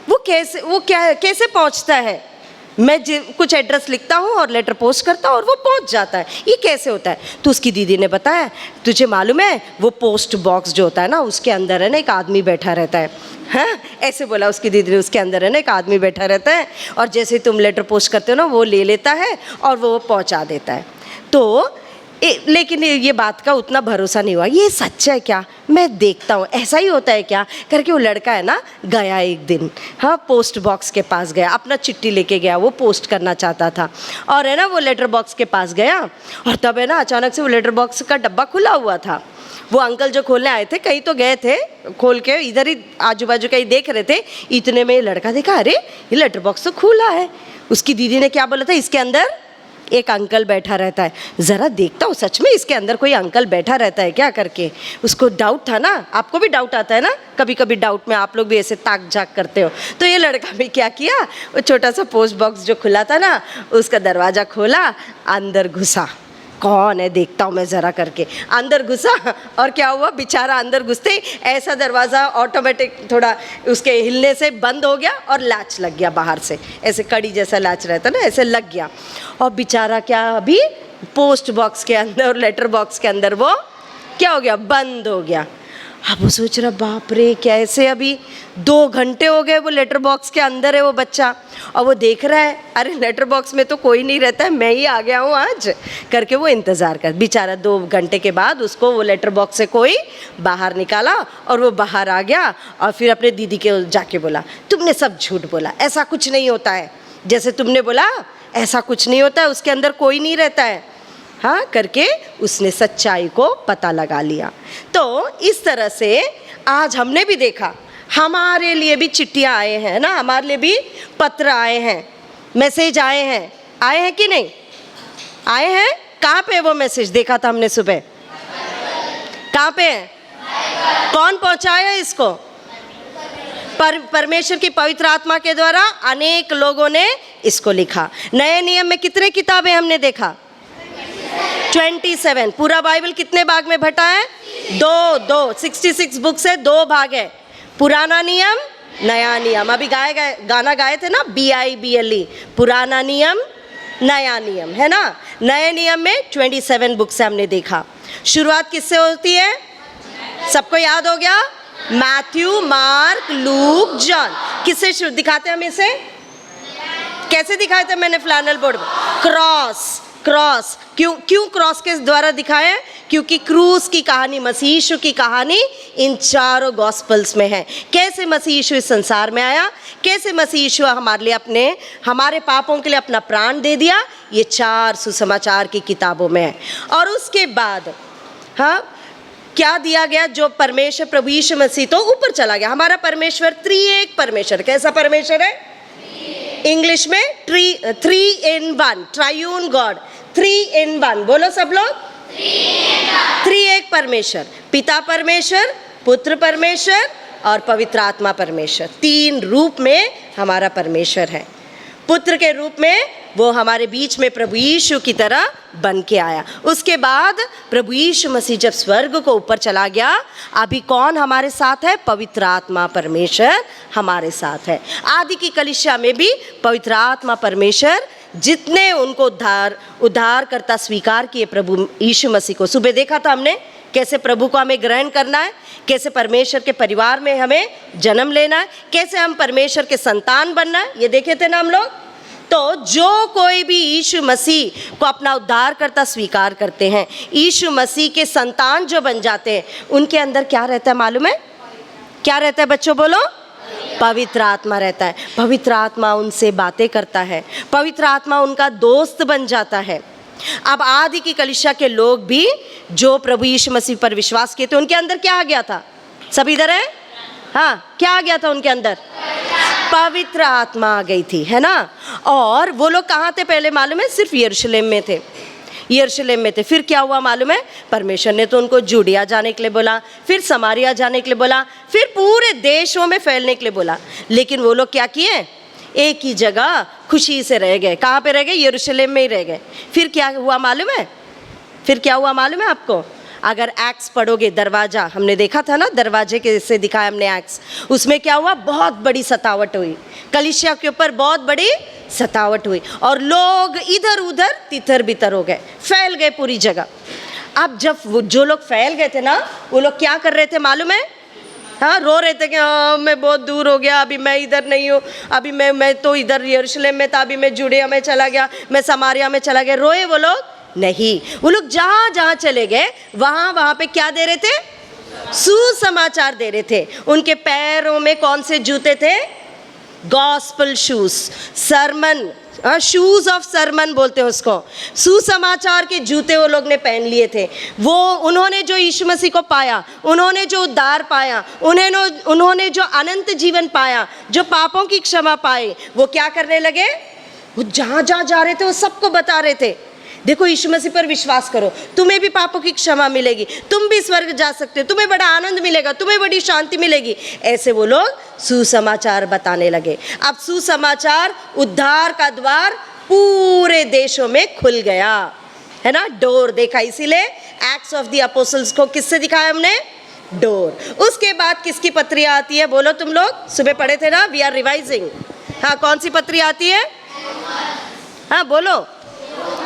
वो कैसे पहुंचता है? मैं कुछ एड्रेस लिखता हूँ और लेटर पोस्ट करता हूँ और वो पहुँच जाता है, ये कैसे होता है? तो उसकी दीदी ने बताया, तुझे मालूम है वो पोस्ट बॉक्स जो होता है ना, उसके अंदर है ना एक आदमी बैठा रहता है। हाँ, ऐसे बोला उसकी दीदी ने। उसके अंदर है ना एक आदमी बैठा रहता है, और जैसे तुम लेटर पोस्ट करते हो ना, वो ले लेता है और वो पहुँचा देता है। तो लेकिन ये बात का उतना भरोसा नहीं हुआ। ये सच है क्या? मैं देखता हूँ, ऐसा ही होता है क्या करके वो लड़का है ना गया एक दिन, हाँ, पोस्ट बॉक्स के पास गया, अपना चिट्ठी लेके गया। वो पोस्ट करना चाहता था और है ना वो लेटर बॉक्स के पास गया, और तब है ना अचानक से वो लेटर बॉक्स का डब्बा खुला हुआ था। वो अंकल जो खोलने आए थे, कहीं तो गए थे, खोल के इधर ही आजू बाजू कहीं देख रहे थे। इतने में लड़का देखा, अरे ये लेटर बॉक्स तो खुला है। उसकी दीदी ने क्या बोला था? इसके अंदर एक अंकल बैठा रहता है, ज़रा देखता हूँ सच में इसके अंदर कोई अंकल बैठा रहता है क्या करके। उसको डाउट था ना। आपको भी डाउट आता है ना कभी कभी? डाउट में आप लोग भी ऐसे ताक झाक करते हो। तो ये लड़का भी क्या किया, वो छोटा सा पोस्ट बॉक्स जो खुला था ना, उसका दरवाज़ा खोला, अंदर घुसा। कौन है देखता हूँ मैं ज़रा करके अंदर घुसा। और क्या हुआ, बेचारा अंदर घुसते ही ऐसा दरवाज़ा ऑटोमेटिक थोड़ा उसके हिलने से बंद हो गया और लैच लग गया बाहर से, ऐसे कड़ी जैसा लैच रहता ना, ऐसे लग गया। और बेचारा क्या, अभी पोस्ट बॉक्स के अंदर, लेटर बॉक्स के अंदर वो क्या हो गया, बंद हो गया। अब वो सोच रहा बाप रे कैसे, अभी 2 घंटे हो गए वो लेटर बॉक्स के अंदर है वो बच्चा, और वो देख रहा है अरे लेटर बॉक्स में तो कोई नहीं रहता है, मैं ही आ गया हूँ आज करके वो इंतज़ार कर। बेचारा 2 घंटे के बाद उसको वो लेटर बॉक्स से कोई बाहर निकाला और वो बाहर आ गया, और फिर अपने दीदी के जाके बोला तुमने सब झूठ बोला, ऐसा कुछ नहीं होता है, जैसे तुमने बोला ऐसा कुछ नहीं होता है, उसके अंदर कोई नहीं रहता है, हाँ करके उसने सच्चाई को पता लगा लिया। तो इस तरह से आज हमने भी देखा, हमारे लिए भी चिट्ठियाँ आए हैं ना, हमारे लिए भी पत्र आए हैं, मैसेज आए हैं कि नहीं आए हैं? कहाँ पे वो मैसेज देखा था हमने सुबह, कहाँ पे है? कौन पहुँचाया इसको? परमेश्वर की पवित्र आत्मा के द्वारा अनेक लोगों ने इसको लिखा। नए नियम में कितने किताबें हमने देखा? 27। पूरा बाइबल कितने भाग में बटा है? 2 66 बुक से 2 भाग है, पुराना नियम नया नियम। अभी गाना गाए थे ना, BIBLE, पुराना नियम नया नियम, है ना। नए नियम में 27 बुक से हमने देखा। शुरुआत किससे होती है? सबको याद हो गया? Matthew, mark, look, John. किससे दिखाते हैं हम इसे? कैसे दिखाए थे मैंने फ्लैनल बोर्ड में? क्रॉस। क्यों क्रॉस के द्वारा दिखाया? क्योंकि क्रूस की कहानी, मसीह यीशु की कहानी इन 4 गॉस्पल्स में है। कैसे मसीह यीशु इस संसार में आया, कैसे मसीह यीशु हमारे लिए हमारे पापों के लिए अपना प्राण दे दिया, ये 4 सुसमाचार की किताबों में है। और उसके बाद क्या दिया गया? जो परमेश्वर प्रभु यीशु मसीह तो ऊपर चला गया। हमारा परमेश्वर त्रिएक परमेश्वर, कैसा परमेश्वर है? इंग्लिश में 3 in 1, ट्रायून गॉड, 3 in 1। बोलो सब लोग, त्रिएक परमेश्वर, पिता परमेश्वर, पुत्र परमेश्वर और पवित्र आत्मा परमेश्वर। 3 रूप में हमारा परमेश्वर है। पुत्र के रूप में वो हमारे बीच में प्रभु यीशु की तरह बन के आया। उसके बाद प्रभु यीशु मसीह जब स्वर्ग को ऊपर चला गया, अभी कौन हमारे साथ है? पवित्र आत्मा परमेश्वर हमारे साथ है। आदि की कलीसिया में भी पवित्र आत्मा परमेश्वर जितने उनको उद्धार करता स्वीकार किए प्रभु यीशु मसीह को, सुबह देखा था हमने कैसे प्रभु को हमें ग्रहण करना है, कैसे परमेश्वर के परिवार में हमें जन्म लेना है, कैसे हम परमेश्वर के संतान बनना है, ये देखे थे ना हम लोग। तो जो कोई भी यीशु मसीह को अपना उद्धार करता स्वीकार करते हैं, यीशु मसीह के संतान जो बन जाते हैं, उनके अंदर क्या रहता है मालूम है? क्या रहता है बच्चों, बोलो? पवित्र आत्मा रहता है। पवित्र आत्मा उनसे बातें करता है, पवित्र आत्मा उनका दोस्त बन जाता है। अब आदि की कलीसिया के लोग भी जो प्रभु यीशु मसीह पर विश्वास किए थे, उनके अंदर क्या आ गया था? सब इधर है? हाँ, क्या आ गया था उनके अंदर? पवित्र आत्मा आ गई थी, है ना। और वो लोग कहाँ थे पहले मालूम है? सिर्फ यरूशलेम में थे, यरूशलेम में थे। फिर क्या हुआ मालूम है? परमेश्वर ने तो उनको जूडिया जाने के लिए बोला, फिर समारिया जाने के लिए बोला, फिर पूरे देशों में फैलने के लिए बोला। लेकिन वो लोग क्या किए? एक ही जगह खुशी से रह गए। कहाँ पे रह गए? यरूशलेम में ही रह गए। फिर क्या हुआ मालूम है? फिर क्या हुआ मालूम है आपको? अगर एक्स पढ़ोगे, दरवाज़ा हमने देखा था ना, दरवाजे के से दिखाया हमने एक्स, उसमें क्या हुआ? बहुत बड़ी सतावट हुई, कलीसिया के ऊपर बहुत बड़ी सतावट हुई, और लोग इधर उधर तितर बितर हो गए, फैल गए पूरी जगह। अब जब जो लोग फैल गए थे ना, वो लोग क्या कर रहे थे मालूम है? हाँ, रो रहे थे कि हाँ मैं बहुत दूर हो गया, अभी मैं इधर नहीं हूँ, अभी मैं तो इधर यरूशलेम में था, अभी मैं जूडिया में चला गया, मैं समारिया में चला गया। रोए वो लोग? नहीं, वो लोग जहाँ जहाँ चले गए वहाँ पे क्या दे रहे थे? सुसमाचार दे रहे थे। उनके पैरों में कौन से जूते थे? Gospel shoes, sermon, shoes of sermon बोलते हैं उसको। सुसमाचार के जूते वो लोग ने पहन लिए थे। वो उन्होंने जो यीशु मसीह को पाया, उन्होंने जो उद्धार पाया, उन्होंने जो अनंत जीवन पाया, जो पापों की क्षमा पाई, वो क्या करने लगे? वो जहाँ जहाँ जा रहे थे वो सबको बता रहे थे, देखो यीशु मसीह पर विश्वास करो, तुम्हें भी पापों की क्षमा मिलेगी, तुम भी स्वर्ग जा सकते हो, तुम्हें बड़ा आनंद मिलेगा, तुम्हें बड़ी शांति मिलेगी। ऐसे वो लोग सुसमाचार बताने लगे। अब सुसमाचार, उद्धार का द्वार पूरे देशों में खुल गया, है ना। डोर देखा, इसीलिए एक्ट्स ऑफ द अपोस्टल्स को किससे दिखाया हमने? डोर। उसके बाद किसकी पत्री आती है? बोलो, तुम लोग सुबह पढ़े थे ना, वी आर रिवाइजिंग। हाँ, कौन सी पत्री आती है? हाँ बोलो,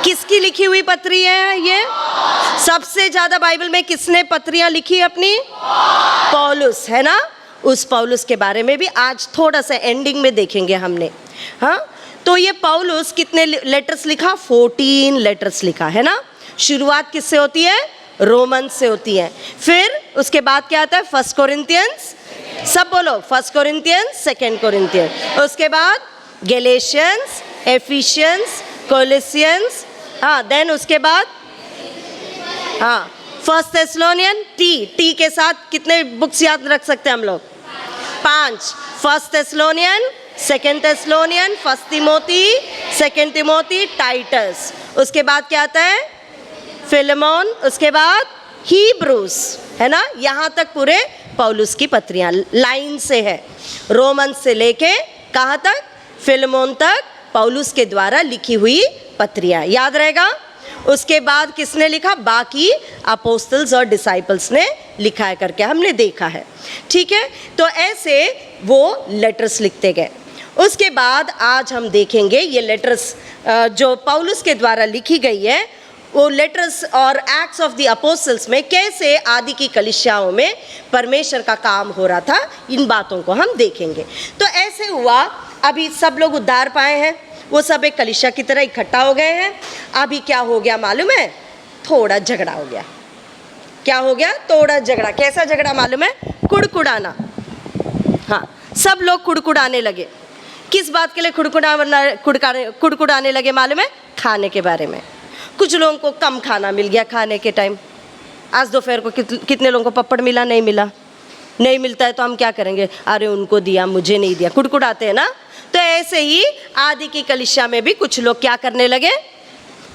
किसकी लिखी हुई पत्री है ये? सबसे ज्यादा बाइबल में किसने पत्रियां लिखी अपनी? पौलुस, है ना? उस पौलुस के बारे में भी आज थोड़ा सा एंडिंग में देखेंगे हमने। हाँ, तो ये पौलुस कितने लेटर्स लिखा? 14 लेटर्स लिखा, है ना? शुरुआत किससे होती है? रोमन से होती है। फिर उसके बाद क्या आता है? फर्स्ट कोरिंथियंस, सब बोलो, फर्स्ट कोरिंथियंस, सेकेंड कोरिंथियंस, उसके बाद गैलेशियंस, एफिशियंस, कोलोसियंस, हाँ, देन उसके बाद हाँ फर्स्ट थेस्सलोनियन, टी के साथ कितने बुक्स याद रख सकते हैं हम लोग? 5। First Thessalonian, second Thessalonian, first Timothy, second Timothy, Titus, उसके बाद क्या आता है? फिलेमोन, उसके बाद हीब्रूस, है ना? यहाँ तक पूरे पौलुस की पत्रियाँ लाइन से है, रोमन से लेके कहाँ तक? फिलेमोन तक पौलुस के द्वारा लिखी हुई पत्रियाँ, याद रहेगा? उसके बाद किसने लिखा? बाकी अपोस्टल्स और डिसाइपल्स ने लिखा है करके हमने देखा है, ठीक है? तो ऐसे वो लेटर्स लिखते गए। उसके बाद आज हम देखेंगे ये लेटर्स जो पौलुस के द्वारा लिखी गई है, वो लेटर्स और एक्ट्स ऑफ द अपोस्टल्स में कैसे आदि की कलीसियाओं में परमेश्वर का काम हो रहा था, इन बातों को हम देखेंगे। तो ऐसे हुआ, अभी सब लोग उद्धार पाए हैं, वो सब एक कलीसिया की तरह इकट्ठा हो गए हैं। अभी क्या हो गया मालूम है? थोड़ा झगड़ा हो गया। क्या हो गया? थोड़ा झगड़ा। कैसा झगड़ा मालूम है? कुड़कुड़ाना। हाँ, सब लोग कुड़कुड़ाने लगे। किस बात के लिए कुड़कुड़ाने लगे मालूम है? खाने के बारे में। कुछ लोगों को कम खाना मिल गया खाने के टाइम। आज दोपहर को कितने लोगों को पपड़ मिला? नहीं मिला। नहीं मिलता है तो हम क्या करेंगे? अरे उनको दिया, मुझे नहीं दिया, कुड़कुड़ाते हैं ना। तो ऐसे ही आदि की कलीसिया में भी कुछ लोग क्या करने लगे?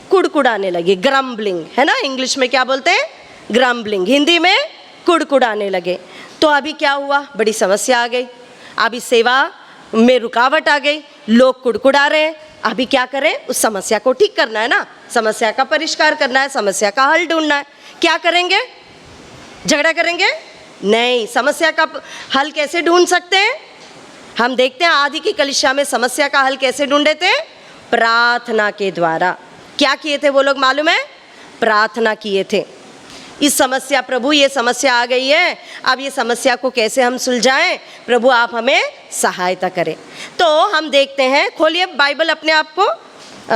कुड़कुड़ाने लगे। ग्रम्बलिंग, है ना? इंग्लिश में क्या बोलते हैं? ग्रम्बलिंग, हिंदी में कुड़कुड़ाने लगे। तो अभी क्या हुआ? बड़ी समस्या आ गई। अभी सेवा में रुकावट आ गई, लोग कुड़कुड़ा रहे हैं। अभी क्या करें? उस समस्या को ठीक करना है ना, समस्या का परिष्कार करना है, समस्या का हल ढूंढना है। क्या करेंगे? झगड़ा करेंगे? नहीं। समस्या का हल कैसे ढूंढ सकते हैं? हम देखते हैं आदि की कलीसिया में समस्या का हल कैसे ढूंढे थे? प्रार्थना के द्वारा। क्या किए थे वो लोग मालूम है? प्रार्थना किए थे। इस समस्या, प्रभु ये समस्या आ गई है, अब ये समस्या को कैसे हम सुलझाएं? प्रभु आप हमें सहायता करें। तो हम देखते हैं, खोलिए बाइबल अपने आप को,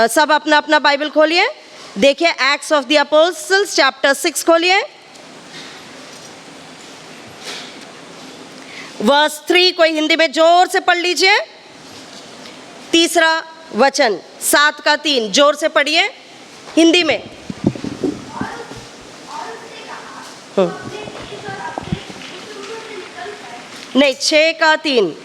सब अपना अपना बाइबल खोलिए। देखिए acts of the apostles chapter 6 खोलिए, वर्स 3। कोई हिंदी में जोर से पढ़ लीजिए। 3रा वचन 7 का 3, जोर से पढ़िए हिंदी में। नहीं, 6 का 3।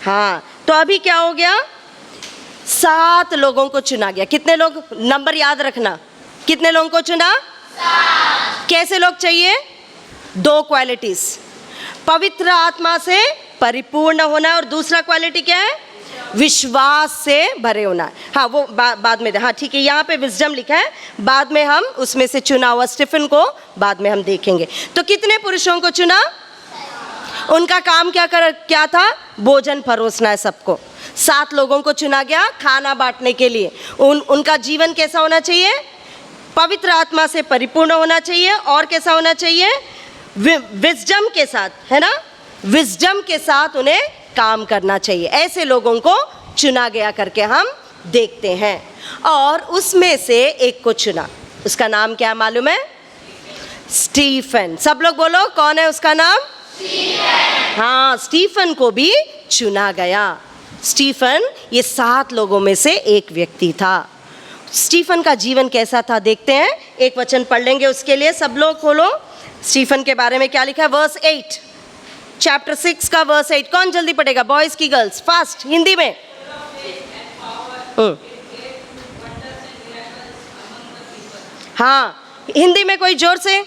हाँ, तो अभी क्या हो गया? 7 लोगों को चुना गया। कितने लोग? नंबर याद रखना, कितने लोगों को चुना? 7। कैसे लोग चाहिए? 2 क्वालिटीज, पवित्र आत्मा से परिपूर्ण होना, और दूसरा क्वालिटी क्या है? विश्वास से भरे होना। हाँ, वो बाद में, हाँ ठीक है, यहाँ पे विजडम लिखा है, बाद में हम उसमें से चुना हुआ स्टीफन को बाद में हम देखेंगे। तो कितने पुरुषों को चुना? उनका काम क्या था? भोजन परोसना है सबको। 7 लोगों को चुना गया खाना बांटने के लिए। उनका जीवन कैसा होना चाहिए? पवित्र आत्मा से परिपूर्ण होना चाहिए, और कैसा होना चाहिए? विजडम के साथ, है ना? विजडम के साथ उन्हें काम करना चाहिए। ऐसे लोगों को चुना गया करके हम देखते हैं। और उसमें से एक को चुना, उसका नाम क्या मालूम है? स्टीफन। सब लोग बोलो, कौन है उसका नाम? स्टीफन। हाँ, स्टीफन को भी चुना गया। स्टीफन ये 7 लोगों में से एक व्यक्ति था। स्टीफन का जीवन कैसा था देखते हैं। एक वचन पढ़ लेंगे उसके लिए, सब लोग खोलो। स्टीफन के बारे में क्या लिखा है? वर्स 8, चैप्टर 6 का वर्स 8। कौन जल्दी पढ़ेगा? बॉयज की गर्ल्स? फास्ट, हिंदी में। हाँ, हिंदी में कोई जोर से।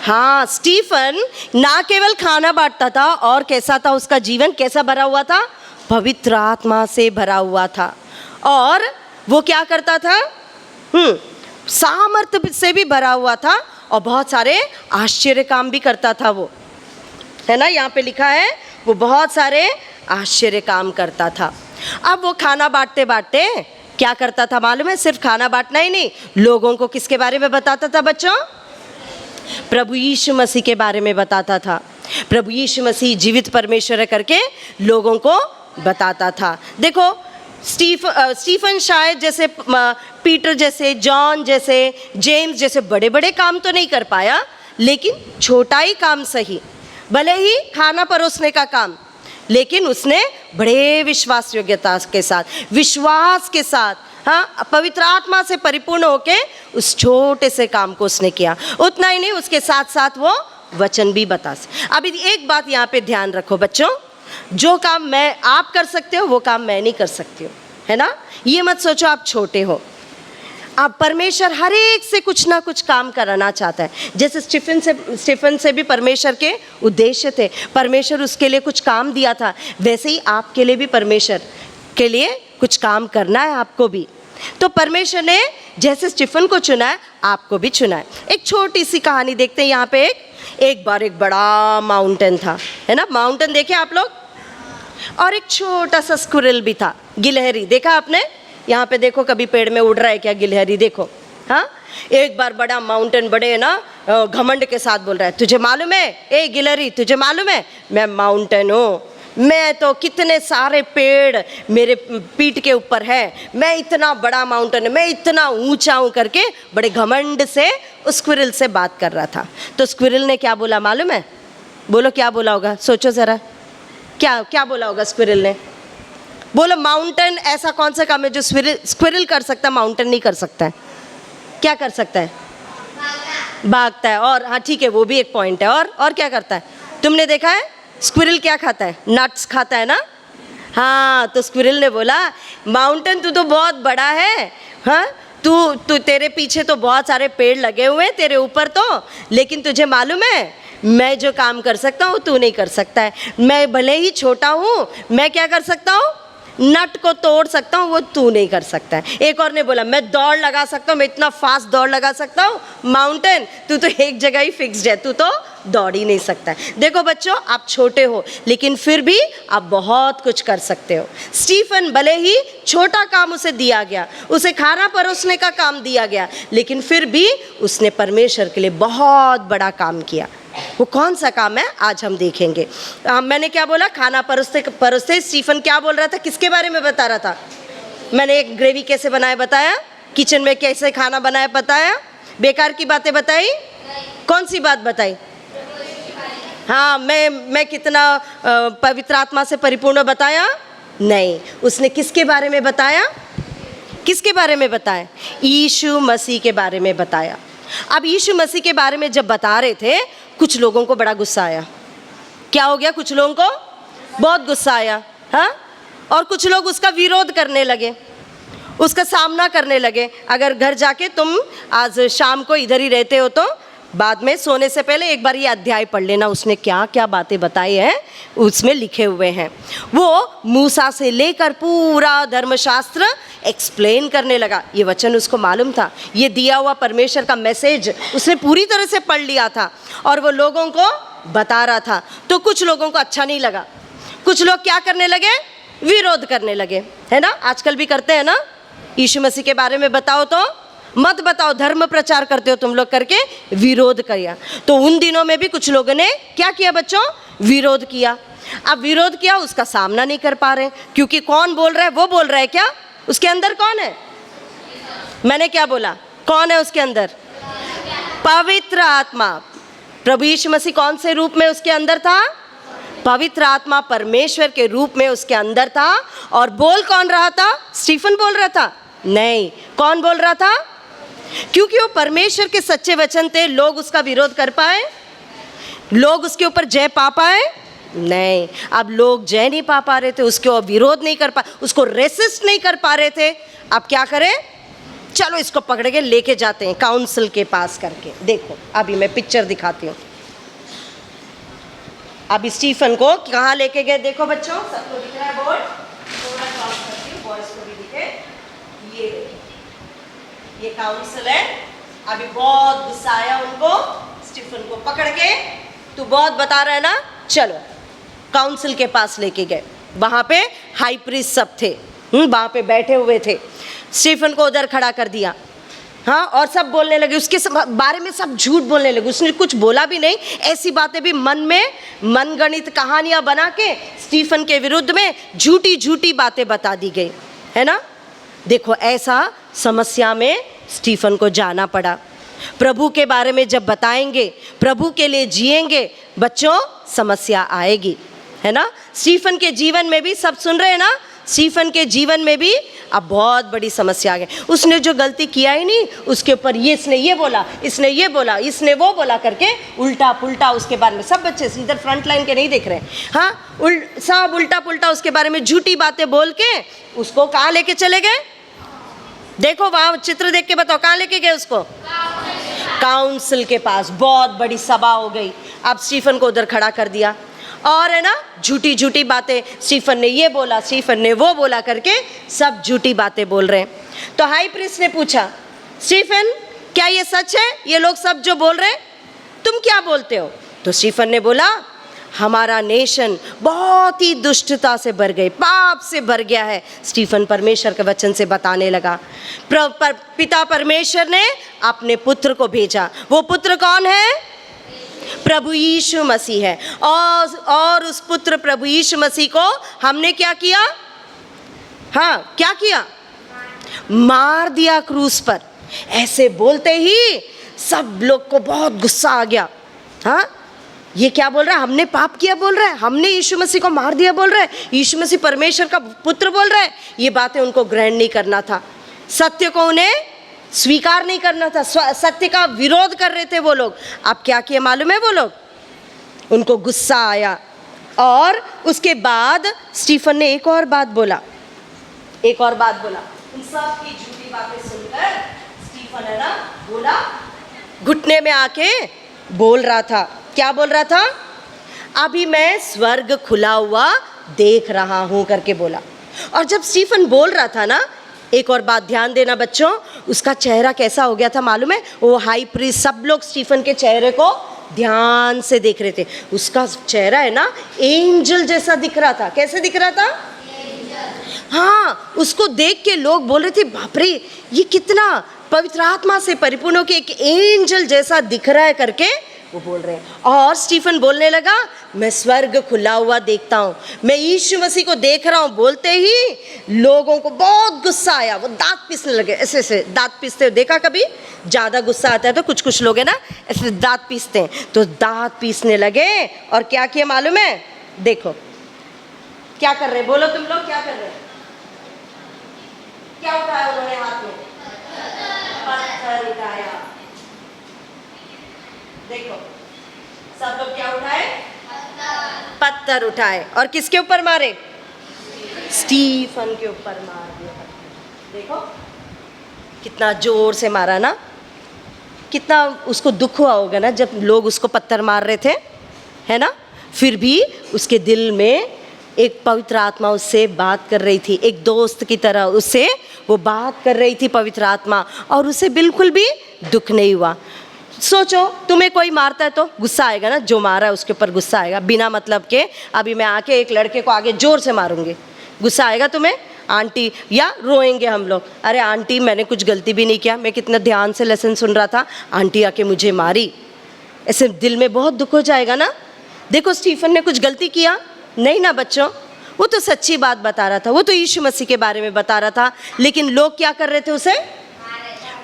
हाँ, स्टीफन ना केवल खाना बांटता था, और कैसा था उसका जीवन? कैसा भरा हुआ था? पवित्र आत्मा से भरा हुआ था और वो क्या करता था? सामर्थ्य से भी भरा हुआ था और बहुत सारे आश्चर्य काम भी करता था वो, है ना, यहाँ पे लिखा है वो बहुत सारे आश्चर्य काम करता था। अब वो खाना बांटते बांटते क्या करता था मालूम है? सिर्फ खाना बांटना ही नहीं, लोगों को किसके बारे में बताता था बच्चों? प्रभु यीशु मसीह के बारे में बताता था। प्रभु यीशु मसीह जीवित परमेश्वर है करके लोगों को बताता था। देखो स्टीफन शायद जैसे पीटर जैसे, जॉन जैसे, जेम्स जैसे बड़े बड़े काम तो नहीं कर पाया, लेकिन छोटा ही काम सही, भले ही खाना परोसने का काम, लेकिन उसने बड़े विश्वास योग्यता के साथ, विश्वास के साथ, हाँ, पवित्र आत्मा से परिपूर्ण होके उस छोटे से काम को उसने किया। उतना ही नहीं, उसके साथ साथ वो वचन भी बता। अभी एक बात यहाँ पे ध्यान रखो बच्चों, जो काम मैं आप कर सकते हो वो काम मैं नहीं कर सकती हूँ, है ना। ये मत सोचो आप छोटे हो, आप परमेश्वर हर एक से कुछ ना कुछ काम कराना चाहता है। जैसे स्टीफन से भी परमेश्वर के उद्देश्य थे, परमेश्वर उसके लिए कुछ काम दिया था, वैसे ही आपके लिए भी परमेश्वर के लिए कुछ काम करना है आपको भी। तो परमेश्वर ने जैसे स्टीफन को चुना है, आपको भी चुना है। एक छोटी सी कहानी देखते हैं यहाँ पे। एक बार एक बड़ा माउंटेन था, है ना, माउंटेन देखे आप लोग, और एक छोटा सा स्क्विरल भी था, गिलहरी देखा आपने? यहाँ पे देखो कभी पेड़ में उड़ रहा है क्या गिलहरी? देखो, हाँ। एक बार बड़ा माउंटेन बड़े ना घमंड के साथ बोल रहा है, तुझे मालूम है ए गिलहरी, तुझे मालूम है मैं माउंटेन हूँ, मैं तो कितने सारे पेड़ मेरे पीठ के ऊपर है, मैं इतना बड़ा माउंटेन, मैं इतना ऊंचा हूँ करके बड़े घमंड से उस स्क्विरल से बात कर रहा था। तो स्क्विरल ने क्या बोला मालूम है? बोलो क्या बोला होगा, सोचो ज़रा, क्या क्या बोला होगा स्क्विरल ने? बोलो माउंटेन ऐसा कौन सा काम है जो स्क्विरल कर सकता है, माउंटेन नहीं कर सकता है? क्या कर सकता है? भागता है। और हाँ ठीक है, वो भी एक पॉइंट है। और क्या करता है? तुमने देखा है स्क्विरल क्या खाता है? नट्स खाता है ना। हाँ, तो स्क्विरल ने बोला माउंटेन तू तो बहुत बड़ा है, हाँ, तू तेरे पीछे तो बहुत सारे पेड़ लगे हुए हैं तेरे ऊपर तो, लेकिन तुझे मालूम है मैं जो काम कर सकता हूँ तू नहीं कर सकता है। मैं भले ही छोटा हूँ, मैं क्या कर सकता हूँ? नट को तोड़ सकता हूँ, वो तू नहीं कर सकता है। एक और ने बोला मैं दौड़ लगा सकता हूँ, मैं इतना फास्ट दौड़ लगा सकता हूँ। माउंटेन तू तो एक जगह ही फिक्स्ड है, तू तो दौड़ ही नहीं सकता है। देखो बच्चों, आप छोटे हो लेकिन फिर भी आप बहुत कुछ कर सकते हो। स्टीफन भले ही छोटा काम उसे दिया गया, उसे खाना परोसने का काम दिया गया, लेकिन फिर भी उसने परमेश्वर के लिए बहुत बड़ा काम किया। वो कौन सा काम है आज हम देखेंगे। मैंने क्या बोला? खाना परोसते स्टीफन क्या बोल रहा था, किसके बारे में बता रहा था? मैंने एक ग्रेवी कैसे बनाया बताया, किचन में कैसे खाना बनाया बताया, बेकार की बातें बताई? कौन सी बात बताई? हाँ, मैं कितना पवित्र आत्मा से परिपूर्ण बताया? नहीं, उसने किसके बारे में बताया? किसके बारे में बताया? यीशु मसीह के बारे में बताया। अब यीशु मसीह के बारे में जब बता रहे थे, कुछ लोगों को बड़ा गुस्सा आया। क्या हो गया? कुछ लोगों को बहुत गुस्सा आया, हाँ, और कुछ लोग उसका विरोध करने लगे, उसका सामना करने लगे। अगर घर जाके तुम आज शाम को इधर ही रहते हो तो बाद में सोने से पहले एक बार ये अध्याय पढ़ लेना, उसने क्या क्या बातें बताई हैं उसमें लिखे हुए हैं। वो मूसा से लेकर पूरा धर्मशास्त्र एक्सप्लेन करने लगा। ये वचन उसको मालूम था, ये दिया हुआ परमेश्वर का मैसेज उसने पूरी तरह से पढ़ लिया था और वो लोगों को बता रहा था। तो कुछ लोगों को अच्छा नहीं लगा, कुछ लोग क्या करने लगे? विरोध करने लगे, है ना। आजकल भी करते हैं ना, यीशु मसीह के बारे में बताओ तो मत बताओ, धर्म प्रचार करते हो तुम लोग करके विरोध किया। तो उन दिनों में भी कुछ लोगों ने क्या किया बच्चों? विरोध किया। अब विरोध किया, उसका सामना नहीं कर पा रहे, क्योंकि कौन बोल रहा है? वो बोल रहा है क्या? उसके अंदर कौन है? मैंने क्या बोला? कौन है उसके अंदर? पवित्र आत्मा। प्रभु यीशु मसीह कौन से रूप में उसके अंदर था? पवित्र आत्मा परमेश्वर के रूप में उसके अंदर था। और बोल कौन रहा था? स्टीफन बोल रहा था? नहीं, कौन बोल रहा था? क्योंकि वो परमेश्वर के सच्चे वचन थे। लोग उसका विरोध कर पाए? लोग उसके ऊपर जय पा पाए? नहीं। अब लोग जय नहीं पा रहे थे, उसके विरोध नहीं कर पा, उसको रेसिस्ट नहीं कर पा रहे थे। अब क्या करें? चलो इसको पकड़ के लेके जाते हैं काउंसिल के पास करके। देखो अभी मैं पिक्चर दिखाती हूँ। अब स्टीफन को कहाँ लेके गए देखो बच्चों, सबको दिख रहा है बोर्ड, थोड़ा क्रॉस करती हूँ, बॉयज को भी दिखे। ये काउंसिल है। अभी बहुत गुस्सा आया उनको, स्टीफन को पकड़ के, तू बहुत बता रहा है ना, चलो काउंसिल के पास लेके गए। वहाँ पे हाई प्रीस्ट सब थे, वहाँ पे बैठे हुए थे। स्टीफन को उधर खड़ा कर दिया, हाँ, और सब बोलने लगे उसके बारे में, सब झूठ बोलने लगे। उसने कुछ बोला भी नहीं, ऐसी बातें भी मन में मनगणित कहानियां बना के स्टीफन के विरुद्ध में झूठी झूठी बातें बता दी गई, है ना। देखो ऐसा समस्या में स्टीफन को जाना पड़ा। प्रभु के बारे में जब बताएंगे, प्रभु के लिए जिएंगे बच्चों, समस्या आएगी, है ना। स्टीफन के जीवन में भी, सब सुन रहे हैं ना, स्टीफन के जीवन में भी अब बहुत बड़ी समस्या आ गई। उसने जो गलती किया ही नहीं, उसके ऊपर ये इसने ये बोला, इसने ये बोला, इसने वो बोला करके उल्टा पुल्टा उसके बारे में, सब बच्चे इधर फ्रंट लाइन के नहीं देख रहे, हाँ, सब उल्टा पुल्टा उसके बारे में झूठी बातें बोल के उसको कहाँ लेके चले गए, देखो वहाँ चित्र देख के बताओ, कहाँ लेके गए उसको, काउंसिल के पास। बहुत बड़ी सभा हो गई। अब स्टीफन को उधर खड़ा कर दिया और है ना, झूठी झूठी बातें, स्टीफन ने ये बोला, स्टीफन ने वो बोला करके सब झूठी बातें बोल रहे हैं। तो हाई प्रीस्ट ने पूछा, स्टीफन क्या ये सच है, ये लोग सब जो बोल रहे हैं, तुम क्या बोलते हो? तो स्टीफन ने बोला, हमारा नेशन बहुत ही दुष्टता से भर गए, पाप से भर गया है। स्टीफन परमेश्वर के वचन से बताने लगा। पिता परमेश्वर ने अपने पुत्र को भेजा। वो पुत्र कौन है? प्रभु यीशु मसीह है। और उस पुत्र प्रभु यीशु मसीह को हमने क्या किया? हाँ, क्या किया? मार दिया क्रूस पर। ऐसे बोलते ही सब लोग को बहुत गुस्सा आ गया। हाँ, ये क्या बोल रहा है? हमने पाप किया बोल रहा है, हमने यीशु मसीह को मार दिया बोल रहा है, यीशु मसीह परमेश्वर का पुत्र बोल रहा है। ये बातें उनको ग्रहण नहीं करना था, सत्य को उन्हें स्वीकार नहीं करना था, सत्य का विरोध कर रहे थे वो लोग। अब क्या किया मालूम है वो लोग? उनको गुस्सा आया और उसके बाद स्टीफन ने एक और बात बोला, एक और बात बोला। इन सब की झूठी बातें सुनकर स्टीफन है ना बोला, घुटने में आके बोल रहा था। क्या बोल रहा था? अभी मैं स्वर्ग खुला हुआ देख रहा हूं करके बोला। और जब स्टीफन बोल रहा था ना, एक और बात ध्यान देना बच्चों, उसका चेहरा कैसा हो गया था मालूम है? वो हाई प्रीस्ट सब लोग स्टीफन के चेहरे को ध्यान से देख रहे थे। उसका चेहरा है ना एंजल जैसा दिख रहा था। कैसे दिख रहा था? हाँ, उसको देख के लोग बोल रहे थे, बाप रे ये कितना पवित्र आत्मा से परिपूर्ण होकर एक एंजल जैसा दिख रहा है करके वो बोल रहे हैं। और स्टीफन बोलने लगा, मैं स्वर्ग खुला हुआ देखता हूँ, मैं यीशु मसीह को देख रहा हूँ। बोलते ही लोगों को बहुत गुस्सा आया, वो दांत पीसने लगे। ऐसे ऐसे दांत पीसते, देखा कभी? ज़्यादा गुस्सा आता है तो कुछ कुछ लोग है ना ऐसे दांत पीसते हैं, तो दांत पीसने लगे। और क्या किया मालूम है? देखो क्या कर रहे हैं, बोलो तुम लोग क्या कर रहे हैं? क्या उठाया उन्होंने हाथ में? पत्थर उठाया। देखो सब लोग क्या उठाए? पत्थर उठाए। और किसके ऊपर मारे? स्टीफन के ऊपर मार दिया। देखो कितना जोर से मारा ना, कितना उसको दुख हुआ होगा ना जब लोग उसको पत्थर मार रहे थे, है ना। फिर भी उसके दिल में एक पवित्र आत्मा उससे बात कर रही थी, एक दोस्त की तरह उससे वो बात कर रही थी पवित्र आत्मा, और उसे बिल्कुल भी दुख नहीं हुआ। सोचो तुम्हें कोई मारता है तो गुस्सा आएगा ना, जो मारा है उसके ऊपर गुस्सा आएगा बिना मतलब के। अभी मैं आके एक लड़के को आगे जोर से मारूंगी, गुस्सा आएगा तुम्हें? आंटी, या रोएंगे हम लोग, अरे आंटी मैंने कुछ गलती भी नहीं किया, मैं कितना ध्यान से लेसन सुन रहा था, आंटी आके मुझे मारी। ऐसे दिल में बहुत दुख हो जाएगा ना। देखो स्टीफन ने कुछ गलती किया नहीं ना बच्चों, वो तो सच्ची बात बता रहा था, वो तो यीशु मसीह के बारे में बता रहा था। लेकिन लोग क्या कर रहे थे? उसे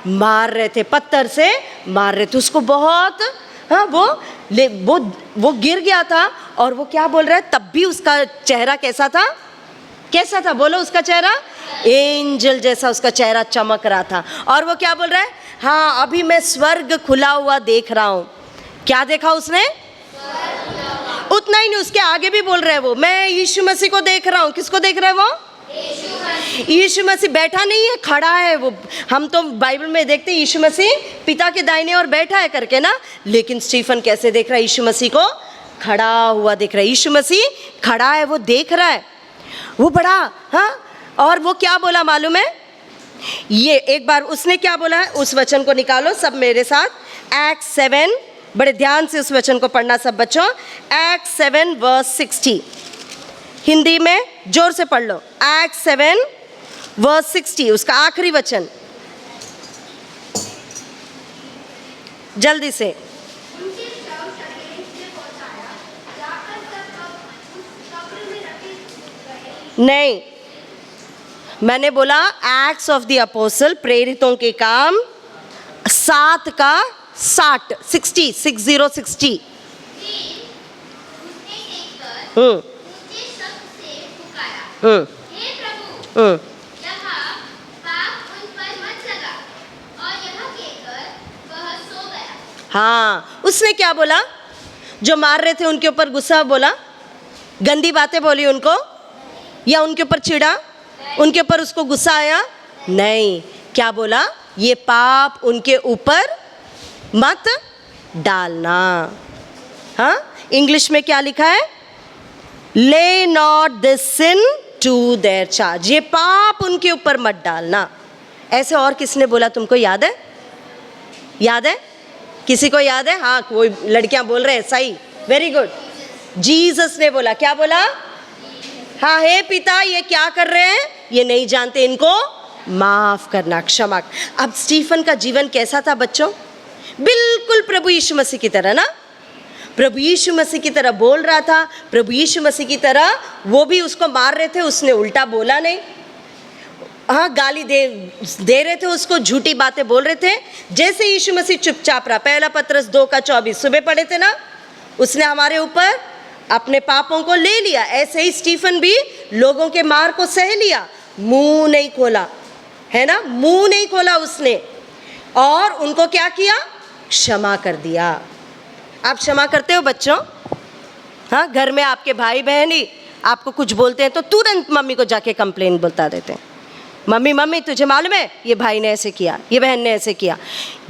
मार रहे थे, पत्थर से मार रहे थे उसको बहुत। हाँ, वो गिर गया था। और वो क्या बोल रहा है? तब भी उसका चेहरा कैसा था? कैसा था बोलो? उसका चेहरा एंजल जैसा उसका चेहरा चमक रहा था। और वो क्या बोल रहा है? हाँ, अभी मैं स्वर्ग खुला हुआ देख रहा हूँ। क्या देखा उसने? उतना ही नहीं, उसके आगे भी बोल रहा है वो, मैं यीशु मसीह को देख रहा हूँ। किसको देख रहा है वो? यीशु मसीह बैठा नहीं है, खड़ा है वो। हम तो बाइबल में देखते हैं यीशु मसीह पिता के दाहिने ओर बैठा है करके ना, लेकिन स्टीफन कैसे देख रहा है यीशु मसीह को? खड़ा हुआ दिख रहा है। यीशु मसीह खड़ा है, वो देख रहा है, वो बड़ा, हाँ। और वो क्या बोला मालूम है? ये एक बार उसने क्या बोला है, उस वचन को निकालो सब मेरे साथ। एक्ट 7, बड़े ध्यान से उस वचन को पढ़ना सब बच्चों। एक्ट 7 वर्स 60, हिंदी में जोर से पढ़ लो। एक्ट 7 वर्स 60, उसका आखिरी वचन, जल्दी से। नहीं, मैंने बोला एक्ट्स ऑफ द अपोस्टल, प्रेरितों के काम 7 का 60, 60। हाँ, उसने क्या बोला? जो मार रहे थे उनके ऊपर गुस्सा बोला, गंदी बातें बोली उनको, या उनके ऊपर चिढ़ा, उनके ऊपर उसको गुस्सा आया? नहीं, क्या बोला? ये पाप उनके ऊपर मत डालना। हाँ, इंग्लिश में क्या लिखा है? Lay not this sin to their charge, ये पाप उनके ऊपर मत डालना। ऐसे और किसने बोला तुमको याद है? याद है? किसी को याद है? हाँ, कोई लड़कियां बोल रहे हैं, सही, वेरी गुड। जीसस ने बोला, क्या बोला? हाँ, हे पिता ये क्या कर रहे हैं, ये नहीं जानते, इनको माफ करना, क्षमा। अब स्टीफन का जीवन कैसा था बच्चों? बिल्कुल प्रभु यीशु मसीह की तरह ना, प्रभु यीशु मसीह की तरह बोल रहा था, प्रभु यीशु मसीह की तरह। वो भी उसको मार रहे थे, उसने उल्टा बोला नहीं। हाँ, गाली दे रहे थे उसको, झूठी बातें बोल रहे थे, जैसे यीशु मसीह चुपचाप रहा। पहला पत्रस 2 का 24 सुबह पढ़े थे ना, उसने हमारे ऊपर अपने पापों को ले लिया। ऐसे ही स्टीफन भी लोगों के मार को सह लिया, मुंह नहीं खोला, है ना, मुंह नहीं खोला उसने, और उनको क्या किया? क्षमा कर दिया। आप क्षमा करते हो बच्चों? हाँ, घर में आपके भाई बहन ही आपको कुछ बोलते हैं तो तुरंत मम्मी को जाके कंप्लेन बोलता देते हैं, मम्मी तुझे मालूम है ये भाई ने ऐसे किया, ये बहन ने ऐसे किया।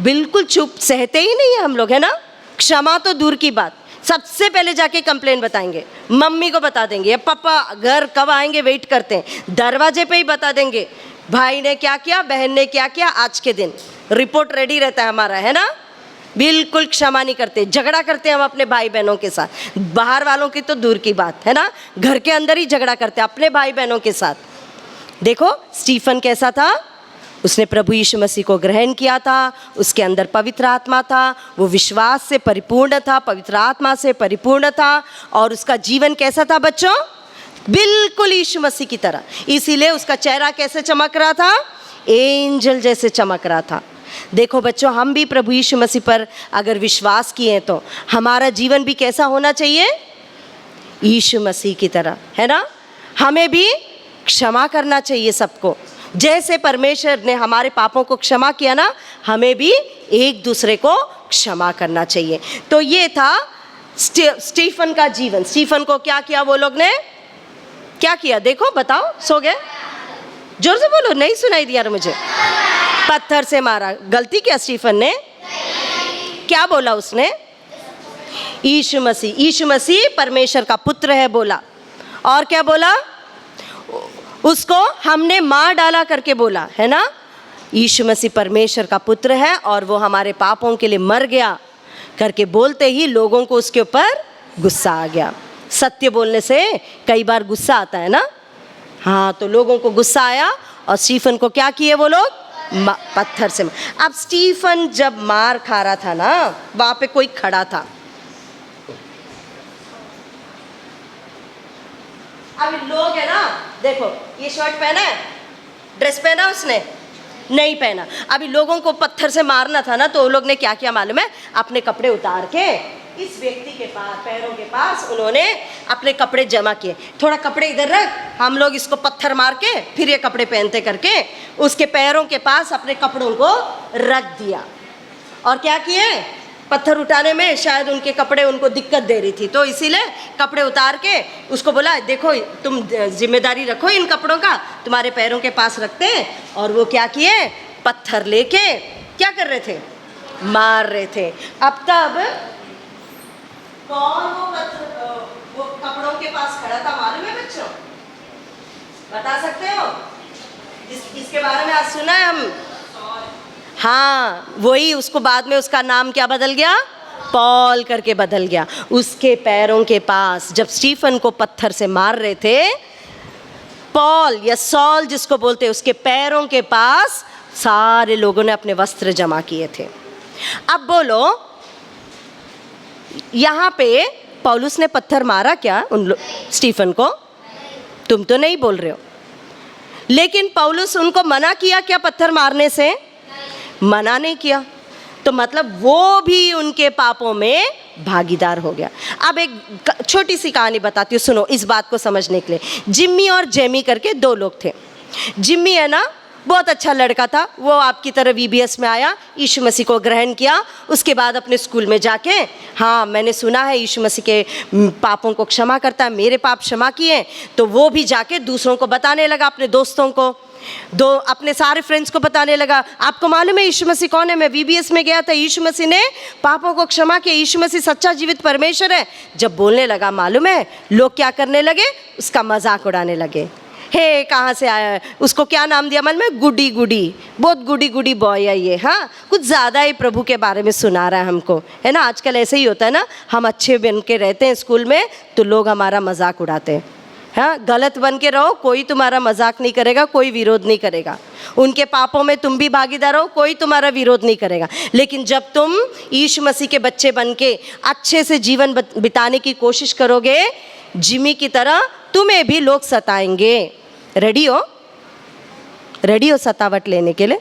बिल्कुल चुप, सहते ही नहीं है हम लोग, है ना। क्षमा तो दूर की बात, सबसे पहले जाके कंप्लेन बताएंगे, मम्मी को बता देंगे, या पापा घर कब आएंगे वेट करते हैं, दरवाजे पे ही बता देंगे भाई ने क्या किया, बहन ने क्या किया, आज के दिन रिपोर्ट रेडी रहता है हमारा, है ना। बिल्कुल क्षमा नहीं करते, झगड़ा करते हैं हम अपने भाई बहनों के साथ। बाहर वालों की तो दूर की बात है ना, घर के अंदर ही झगड़ा करते हैं अपने भाई बहनों के साथ। देखो स्टीफन कैसा था, उसने प्रभु यीशु मसीह को ग्रहण किया था, उसके अंदर पवित्र आत्मा था, वो विश्वास से परिपूर्ण था, पवित्र आत्मा से परिपूर्ण था, और उसका जीवन कैसा था बच्चों? बिल्कुल यीशु मसीह की तरह। इसीलिए उसका चेहरा कैसे चमक रहा था? एंजल जैसे चमक रहा था। देखो बच्चों, हम भी प्रभु यीशु मसीह पर अगर विश्वास किए हैं तो हमारा जीवन भी कैसा होना चाहिए? यीशु मसीह की तरह, है ना। हमें भी क्षमा करना चाहिए सबको, जैसे परमेश्वर ने हमारे पापों को क्षमा किया ना, हमें भी एक दूसरे को क्षमा करना चाहिए। तो ये था स्टीफन का जीवन। स्टीफन को क्या किया वो लोग ने? क्या किया? देखो बताओ, सो गए? जोर से बोलो, नहीं सुनाई दिया मुझे। पत्थर से मारा। गलती क्या स्टीफन ने? क्या बोला उसने? यीशु मसीह परमेश्वर का पुत्र है बोला। और क्या बोला? उसको हमने मार डाला करके बोला, है ना। यीशु मसीह परमेश्वर का पुत्र है और वो हमारे पापों के लिए मर गया करके बोलते ही लोगों को उसके ऊपर गुस्सा आ गया। सत्य बोलने से कई बार गुस्सा आता है ना। हाँ, तो लोगों को गुस्सा आया और स्टीफन को क्या किए वो लोग? पत्थर से। अब स्टीफन जब मार खा रहा था ना, वहां पे कोई खड़ा था। अब लोग है ना, देखो ये शर्ट पहना है, ड्रेस पहना उसने नहीं पहना। अभी लोगों को पत्थर से मारना था ना, तो लोग ने क्या किया मालूम है? अपने कपड़े उतार के इस व्यक्ति के पास, पैरों के पास उन्होंने अपने कपड़े जमा किए। थोड़ा कपड़े इधर रख, हम लोग इसको पत्थर मार के फिर ये कपड़े पहनते करके उसके पैरों के पास अपने कपड़ों को रख दिया। और क्या किए? पत्थर उठाने में शायद उनके कपड़े उनको दिक्कत दे रही थी, तो इसीलिए कपड़े उतार के उसको बोला, देखो तुम जिम्मेदारी रखो इन कपड़ों का, तुम्हारे पैरों के पास रखते हैं। और वो क्या किए? पत्थर लेके क्या कर रहे थे? मार रहे थे। अब तब कौन वो पत्थर पास खड़ा था, मालूम है बच्चों? बता सकते हो? इसके बारे में आज सुना है हम? हाँ, वही, उसको बाद में उसका नाम क्या बदल गया? पॉल करके बदल गया। उसके पैरों के पास जब स्टीफन को पत्थर से मार रहे थे, पॉल या सॉल जिसको बोलते, उसके पैरों के पास सारे लोगों ने अपने वस्त्र जमा किए थे। अब बोलो, यहाँ पे पौलुस ने पत्थर मारा क्या स्टीफन को? तुम तो नहीं बोल रहे हो। लेकिन पौलुस उनको मना किया क्या पत्थर मारने से? मना नहीं किया। तो मतलब वो भी उनके पापों में भागीदार हो गया। अब एक छोटी सी कहानी बताती हूँ, सुनो इस बात को समझने के लिए। जिम्मी और जेमी करके दो लोग थे। जिम्मी है ना, बहुत अच्छा लड़का था। वो आपकी तरह VBS में आया, यीशु मसीह को ग्रहण किया। उसके बाद अपने स्कूल में जाके, हाँ मैंने सुना है यीशु मसीह के पापों को क्षमा करता है, मेरे पाप क्षमा किए। तो वो भी जाके दूसरों को बताने लगा, अपने दोस्तों को, अपने सारे फ्रेंड्स को बताने लगा, आपको मालूम है यीशु मसीह कौन है? मैं VBS में गया था, यीशु मसीह ने पापों को क्षमा किया, यीशु मसीह सच्चा जीवित परमेश्वर है। जब बोलने लगा, मालूम है लोग क्या करने लगे? उसका मजाक उड़ाने लगे। हे कहाँ से आया है? उसको क्या नाम दिया मालूम है? गुडी गुडी, बहुत गुडी गुडी बॉय है ये। हाँ, कुछ ज़्यादा ही प्रभु के बारे में सुना रहा है हमको, है ना। आजकल ऐसे ही होता है ना, हम अच्छे बन के रहते हैं स्कूल में तो लोग हमारा मजाक उड़ाते हैं। हाँ, गलत बन के रहो, कोई तुम्हारा मजाक नहीं करेगा, कोई विरोध नहीं करेगा। उनके पापों में तुम भी भागीदार हो, कोई तुम्हारा विरोध नहीं करेगा। लेकिन जब तुम यीशु मसीह के बच्चे बन के अच्छे से जीवन बिताने की कोशिश करोगे, जिमी की तरह तुम्हें भी लोग सताएंगे। रेडी हो? रेडी हो सतावट लेने के लिए?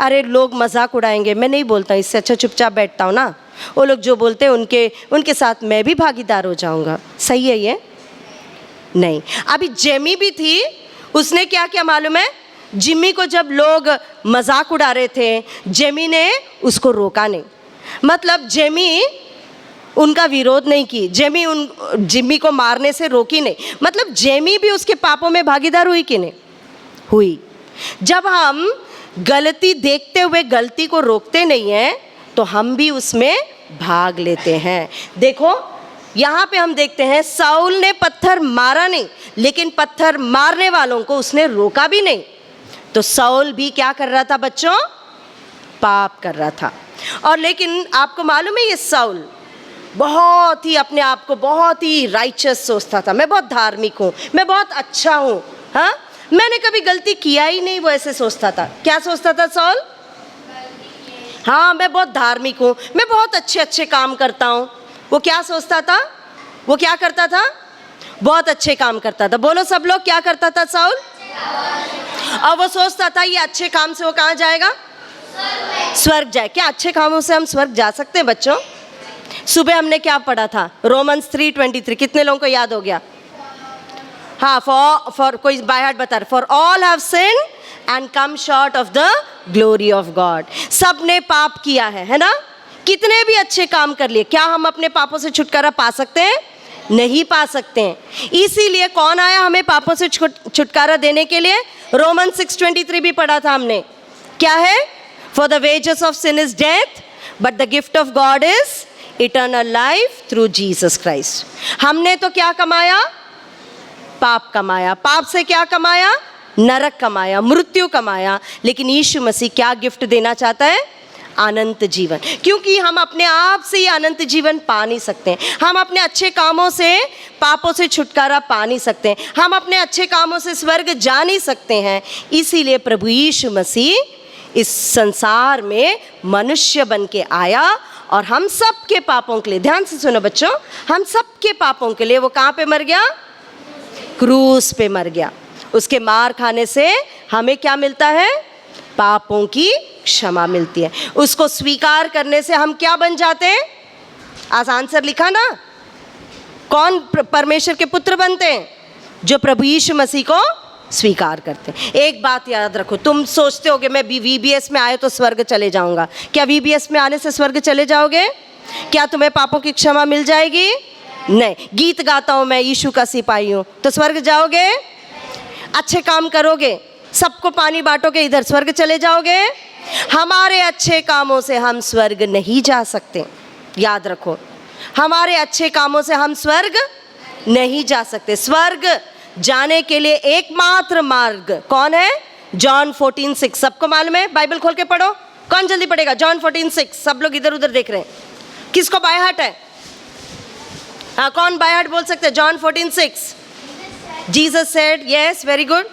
अरे लोग मजाक उड़ाएंगे, मैं नहीं बोलता, इससे अच्छा चुपचाप बैठता हूँ ना। वो लोग जो बोलते हैं उनके साथ मैं भी भागीदार हो जाऊँगा। सही है ये? नहीं। अभी जेमी भी थी, उसने क्या किया मालूम है? जिमी को जब लोग मजाक उड़ा रहे थे, जेमी ने उसको रोका नहीं। मतलब जेमी उनका विरोध नहीं की, जिमी को मारने से रोकी नहीं। मतलब जेमी भी उसके पापों में भागीदार हुई कि नहीं हुई? जब हम गलती देखते हुए गलती को रोकते नहीं हैं तो हम भी उसमें भाग लेते हैं। देखो यहाँ पे हम देखते हैं, साउल ने पत्थर मारा नहीं, लेकिन पत्थर मारने वालों को उसने रोका भी नहीं। तो साउल भी क्या कर रहा था बच्चों? पाप कर रहा था। और लेकिन आपको मालूम है, ये साउल बहुत ही अपने आप को बहुत ही राइचस सोचता था। मैं बहुत धार्मिक हूँ, मैं बहुत अच्छा हूँ, हाँ मैंने कभी गलती किया ही नहीं, वो ऐसे सोचता था। क्या सोचता था साउल? हाँ मैं बहुत धार्मिक हूँ, मैं बहुत अच्छे अच्छे काम करता हूँ। वो क्या सोचता था? वो क्या करता था? बहुत अच्छे काम करता था। बोलो सब लोग, क्या करता था साउल? और वो सोचता था ये अच्छे काम से वो कहाँ जाएगा? स्वर्ग जाए। क्या अच्छे कामों से हम स्वर्ग जा सकते हैं बच्चों? सुबह हमने क्या पढ़ा था? रोमन्स 3:23। कितने लोगों को याद हो गया? हाँ, फॉर कोई बाय हार्ट बता रहे। For all have sinned and come short of the glory of God. सब ने पाप किया है ना? कितने भी अच्छे काम कर लिए, क्या हम अपने पापों से छुटकारा पा सकते हैं? नहीं पा सकते हैं। इसीलिए कौन आया हमें पापों से छुटकारा देने के लिए? रोमन्स 6:23 भी पढ़ा था हमने। क्या है? For the wages of sin is death but the gift of God is eternal life through Jesus Christ. हमने तो क्या कमाया? पाप कमाया। पाप से क्या कमाया? नरक कमाया, मृत्यु कमाया। लेकिन यीशु मसीह क्या गिफ्ट देना चाहता है? अनंत जीवन। क्योंकि हम अपने आप से ये अनंत जीवन पा नहीं सकते। हम अपने अच्छे कामों से पापों से छुटकारा पा नहीं सकते। हम अपने अच्छे कामों से स्वर्ग जा नहीं सकते हैं। इसीलिए प्रभु यीशु मसीह इस संसार में मनुष्य बन के आया और हम सब के पापों के लिए, ध्यान से सुनो बच्चों, हम सब के पापों के लिए वो कहाँ पे मर गया? क्रूस पे मर गया। उसके मार खाने से हमें क्या मिलता है? पापों की क्षमा मिलती है। उसको स्वीकार करने से हम क्या बन जाते हैं? आज आंसर लिखा ना, कौन परमेश्वर के पुत्र बनते हैं? जो प्रभु यीशु मसीह को स्वीकार करते हैं। एक बात याद रखो, तुम सोचते होगे मैं VBS में आए तो स्वर्ग चले जाऊंगा। क्या VBS में आने से स्वर्ग चले जाओगे? क्या तुम्हें पापों की क्षमा मिल जाएगी? नहीं। गीत गाता हूँ मैं, यीशु का सिपाही हूँ, तो स्वर्ग जाओगे? अच्छे काम करोगे, सबको पानी बांटोगे, इधर स्वर्ग चले जाओगे? हमारे अच्छे कामों से हम स्वर्ग नहीं जा सकते। याद रखो, हमारे अच्छे कामों से हम स्वर्ग नहीं जा सकते। स्वर्ग जाने के लिए एकमात्र मार्ग कौन है? जॉन 14:6 सबको मालूम है? बाइबल खोल के पढ़ो। कौन जल्दी पढ़ेगा? जॉन 14:6। सब लोग इधर उधर देख रहे हैं, किसको बाय हार्ट है? हाँ, कौन बाय हार्ट बोल सकते हैं? John 14:6। Jesus said, yes, very good,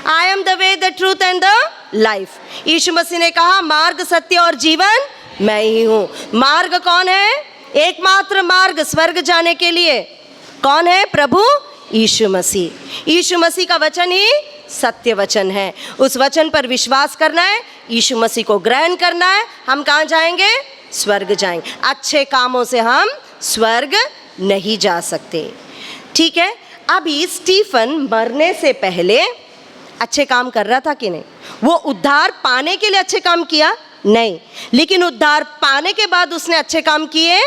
I am the way, the truth and the life. Yeshu Masih ने कहा मार्ग, सत्य और जीवन मैं ही हूं। मार्ग कौन है? एकमात्र मार्ग स्वर्ग जाने के लिए कौन है? प्रभु यीशु मसीह। यीशु मसीह का वचन ही सत्य वचन है। उस वचन पर विश्वास करना है, यीशु मसीह को ग्रहण करना है। हम कहाँ जाएंगे? स्वर्ग जाएंगे। अच्छे कामों से हम स्वर्ग नहीं जा सकते। ठीक है, अभी स्टीफन मरने से पहले अच्छे काम कर रहा था कि नहीं? वो उद्धार पाने के लिए अच्छे काम किया? नहीं, लेकिन उद्धार पाने के बाद उसने अच्छे काम किए?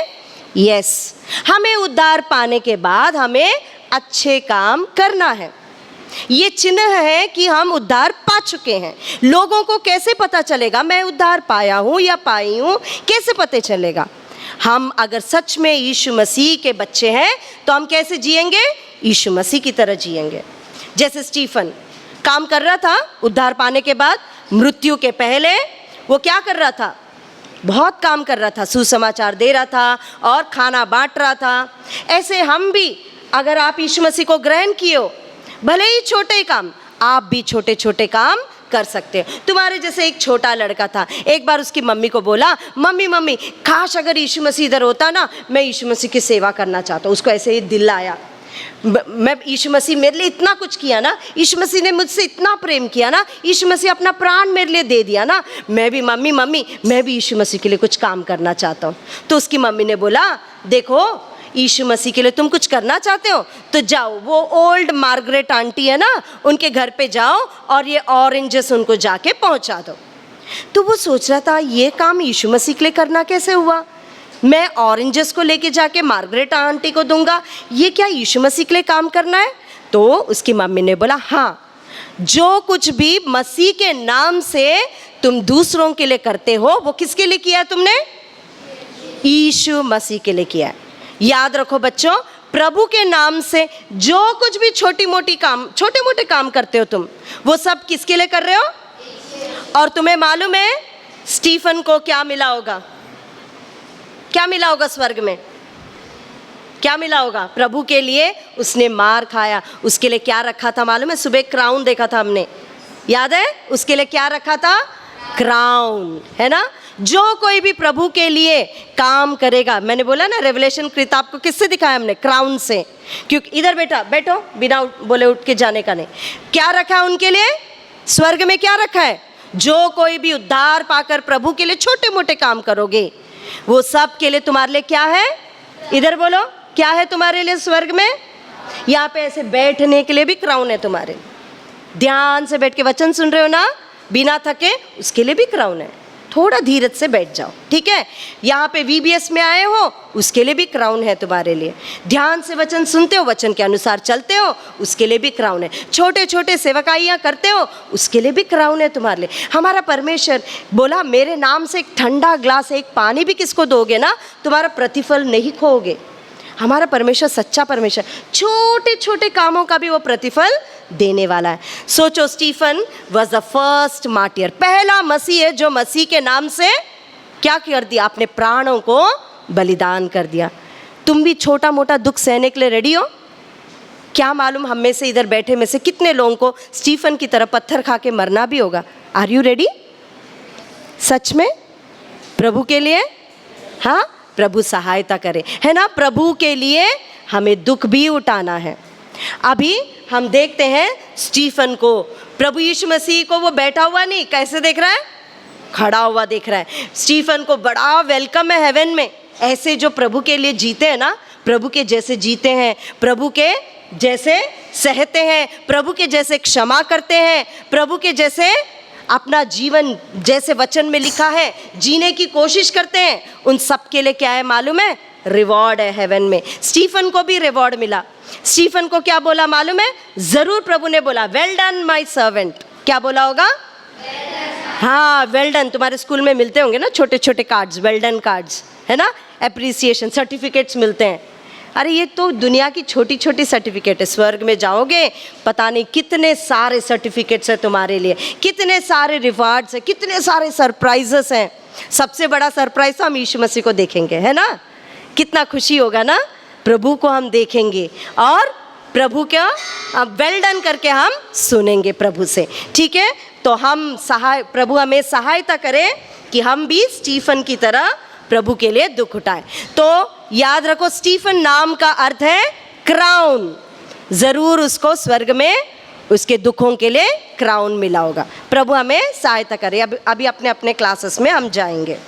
यस। हमें उद्धार पाने के बाद हमें अच्छे काम करना है। ये चिन्ह है कि हम उद्धार पा चुके हैं। लोगों को कैसे पता चलेगा मैं उद्धार पाया हूँ या पाई हूँ? कैसे पता चलेगा? हम अगर सच में यीशु मसीह के बच्चे हैं तो हम कैसे जिएंगे? यीशु मसीह की तरह जिएंगे। जैसे स्टीफन काम कर रहा था उद्धार पाने के बाद, मृत्यु के पहले वो क्या कर रहा था? बहुत काम कर रहा था, सुसमाचार दे रहा था और खाना बांट रहा था। ऐसे हम भी, अगर आप यीशु मसीह को ग्रहण किए हो, भले ही छोटे काम, आप भी छोटे छोटे काम कर सकते हो। तुम्हारे जैसे एक छोटा लड़का था, एक बार उसकी मम्मी को बोला, मम्मी मम्मी काश अगर यीशु मसीह इधर होता ना, मैं यीशु मसीह की सेवा करना चाहता हूँ। उसको ऐसे ही दिल आया, मैं यीशु मसीह मेरे लिए इतना कुछ किया ना, यीशु मसीह ने मुझसे इतना प्रेम किया ना, यीशु मसीह अपना प्राण मेरे लिए दे दिया ना, मैं भी मम्मी मैं भी यीशु मसीह के लिए कुछ काम करना चाहता हूँ। तो उसकी मम्मी ने बोला, देखो यीशु मसीह के लिए तुम कुछ करना चाहते हो तो जाओ, वो ओल्ड मार्गरेट आंटी है ना, उनके घर पे जाओ और ये ऑरेंजेस उनको जाके पहुंचा दो। तो वो सोच रहा था ये काम यीशु मसीह के लिए करना कैसे हुआ? मैं ऑरेंजेस को लेके जाके मार्गरेट आंटी को दूंगा, ये क्या यीशु मसीह के लिए काम करना है? तो उसकी मम्मी ने बोला, हाँ, जो कुछ भी मसीह के नाम से तुम दूसरों के लिए करते हो वो किसके लिए किया है तुमने? यीशु मसीह के लिए किया है। याद रखो बच्चों, प्रभु के नाम से जो कुछ भी छोटे मोटे काम करते हो तुम, वो सब किसके लिए कर रहे हो? और तुम्हें मालूम है स्टीफन को क्या मिला होगा? क्या मिला होगा स्वर्ग में? क्या मिला होगा? प्रभु के लिए उसने मार खाया। उसके लिए क्या रखा था मालूम है? सुबह क्राउन देखा था हमने, याद है? उसके लिए क्या रखा था? क्राउन, है ना? जो कोई भी प्रभु के लिए काम करेगा, मैंने बोला ना रेवलेशन किताब को किससे दिखाया हमने? क्राउन से। क्योंकि इधर बैठो, बिना बोले उठ के जाने का नहीं। क्या रखा है उनके लिए? स्वर्ग में क्या रखा है? जो कोई भी उद्धार पाकर प्रभु के लिए छोटे मोटे काम करोगे, वो सब के लिए तुम्हारे लिए क्या है? इधर बोलो, क्या है तुम्हारे लिए स्वर्ग में? यहाँ पे ऐसे बैठने के लिए भी क्राउन है तुम्हारे। ध्यान से बैठ के वचन सुन रहे हो ना, बिना थके, उसके लिए भी क्राउन है। थोड़ा धीरज से बैठ जाओ, ठीक है? यहाँ पे VBS में आए हो, उसके लिए भी क्राउन है तुम्हारे लिए। ध्यान से वचन सुनते हो, वचन के अनुसार चलते हो, उसके लिए भी क्राउन है। छोटे छोटे सेवकाइयाँ करते हो, उसके लिए भी क्राउन है तुम्हारे लिए। हमारा परमेश्वर बोला, मेरे नाम से एक ठंडा ग्लास एक पानी भी किसको दोगे ना, तुम्हारा प्रतिफल नहीं खोओगे। हमारा परमेश्वर सच्चा परमेश्वर, छोटे छोटे कामों का भी वो प्रतिफल देने वाला है। सोचो, Stephen was the first martyr, पहला मसीह है जो मसीह के नाम से क्या कर दिया? अपने प्राणों को बलिदान कर दिया। तुम भी छोटा मोटा दुख सहने के लिए रेडी हो? क्या मालूम हम में से, इधर बैठे में से कितने लोगों को स्टीफन की तरह पत्थर खा के मरना भी होगा। Are you ready? सच में प्रभु के लिए? हाँ, प्रभु सहायता करे, है ना? प्रभु के लिए हमें दुख भी उठाना है। अभी हम देखते हैं स्टीफन को, प्रभु यीशु मसीह को वो बैठा हुआ नहीं, कैसे देख रहा है? खड़ा हुआ देख रहा है। स्टीफन को बड़ा वेलकम है हेवन में। ऐसे जो प्रभु के लिए जीते हैं ना, प्रभु के जैसे जीते हैं, प्रभु के जैसे सहते हैं, प्रभु के जैसे क्षमा करते हैं, प्रभु के जैसे अपना जीवन जैसे वचन में लिखा है जीने की कोशिश करते हैं, उन सब के लिए क्या है मालूम है? रिवॉर्ड है हेवन में। स्टीफन को भी रिवॉर्ड मिला। स्टीफन को क्या बोला मालूम है? जरूर प्रभु ने बोला, वेल डन माय सर्वेंट। क्या बोला होगा? हाँ, वेल डन। तुम्हारे स्कूल में मिलते होंगे ना छोटे छोटे कार्ड्स, वेल डन कार्ड्स, है ना? एप्रिसिएशन सर्टिफिकेट्स मिलते हैं। अरे ये तो दुनिया की छोटी छोटी सर्टिफिकेट है, स्वर्ग में जाओगे पता नहीं कितने सारे सर्टिफिकेट्स हैं तुम्हारे लिए, कितने सारे रिवार्ड्स हैं, कितने सारे सरप्राइजेस हैं। सबसे बड़ा सरप्राइज तो हम यीशु मसीह को देखेंगे, है ना। कितना खुशी होगा ना, प्रभु को हम देखेंगे और प्रभु का वेल डन करके हम सुनेंगे प्रभु से। ठीक है, तो हम प्रभु हमें सहायता करें कि हम भी स्टीफन की तरह प्रभु के लिए दुख उठाएं। तो याद रखो, स्टीफन नाम का अर्थ है क्राउन। ज़रूर उसको स्वर्ग में उसके दुखों के लिए क्राउन मिला होगा। प्रभु हमें सहायता करे। अभी अपने अपने क्लासेस में हम जाएंगे।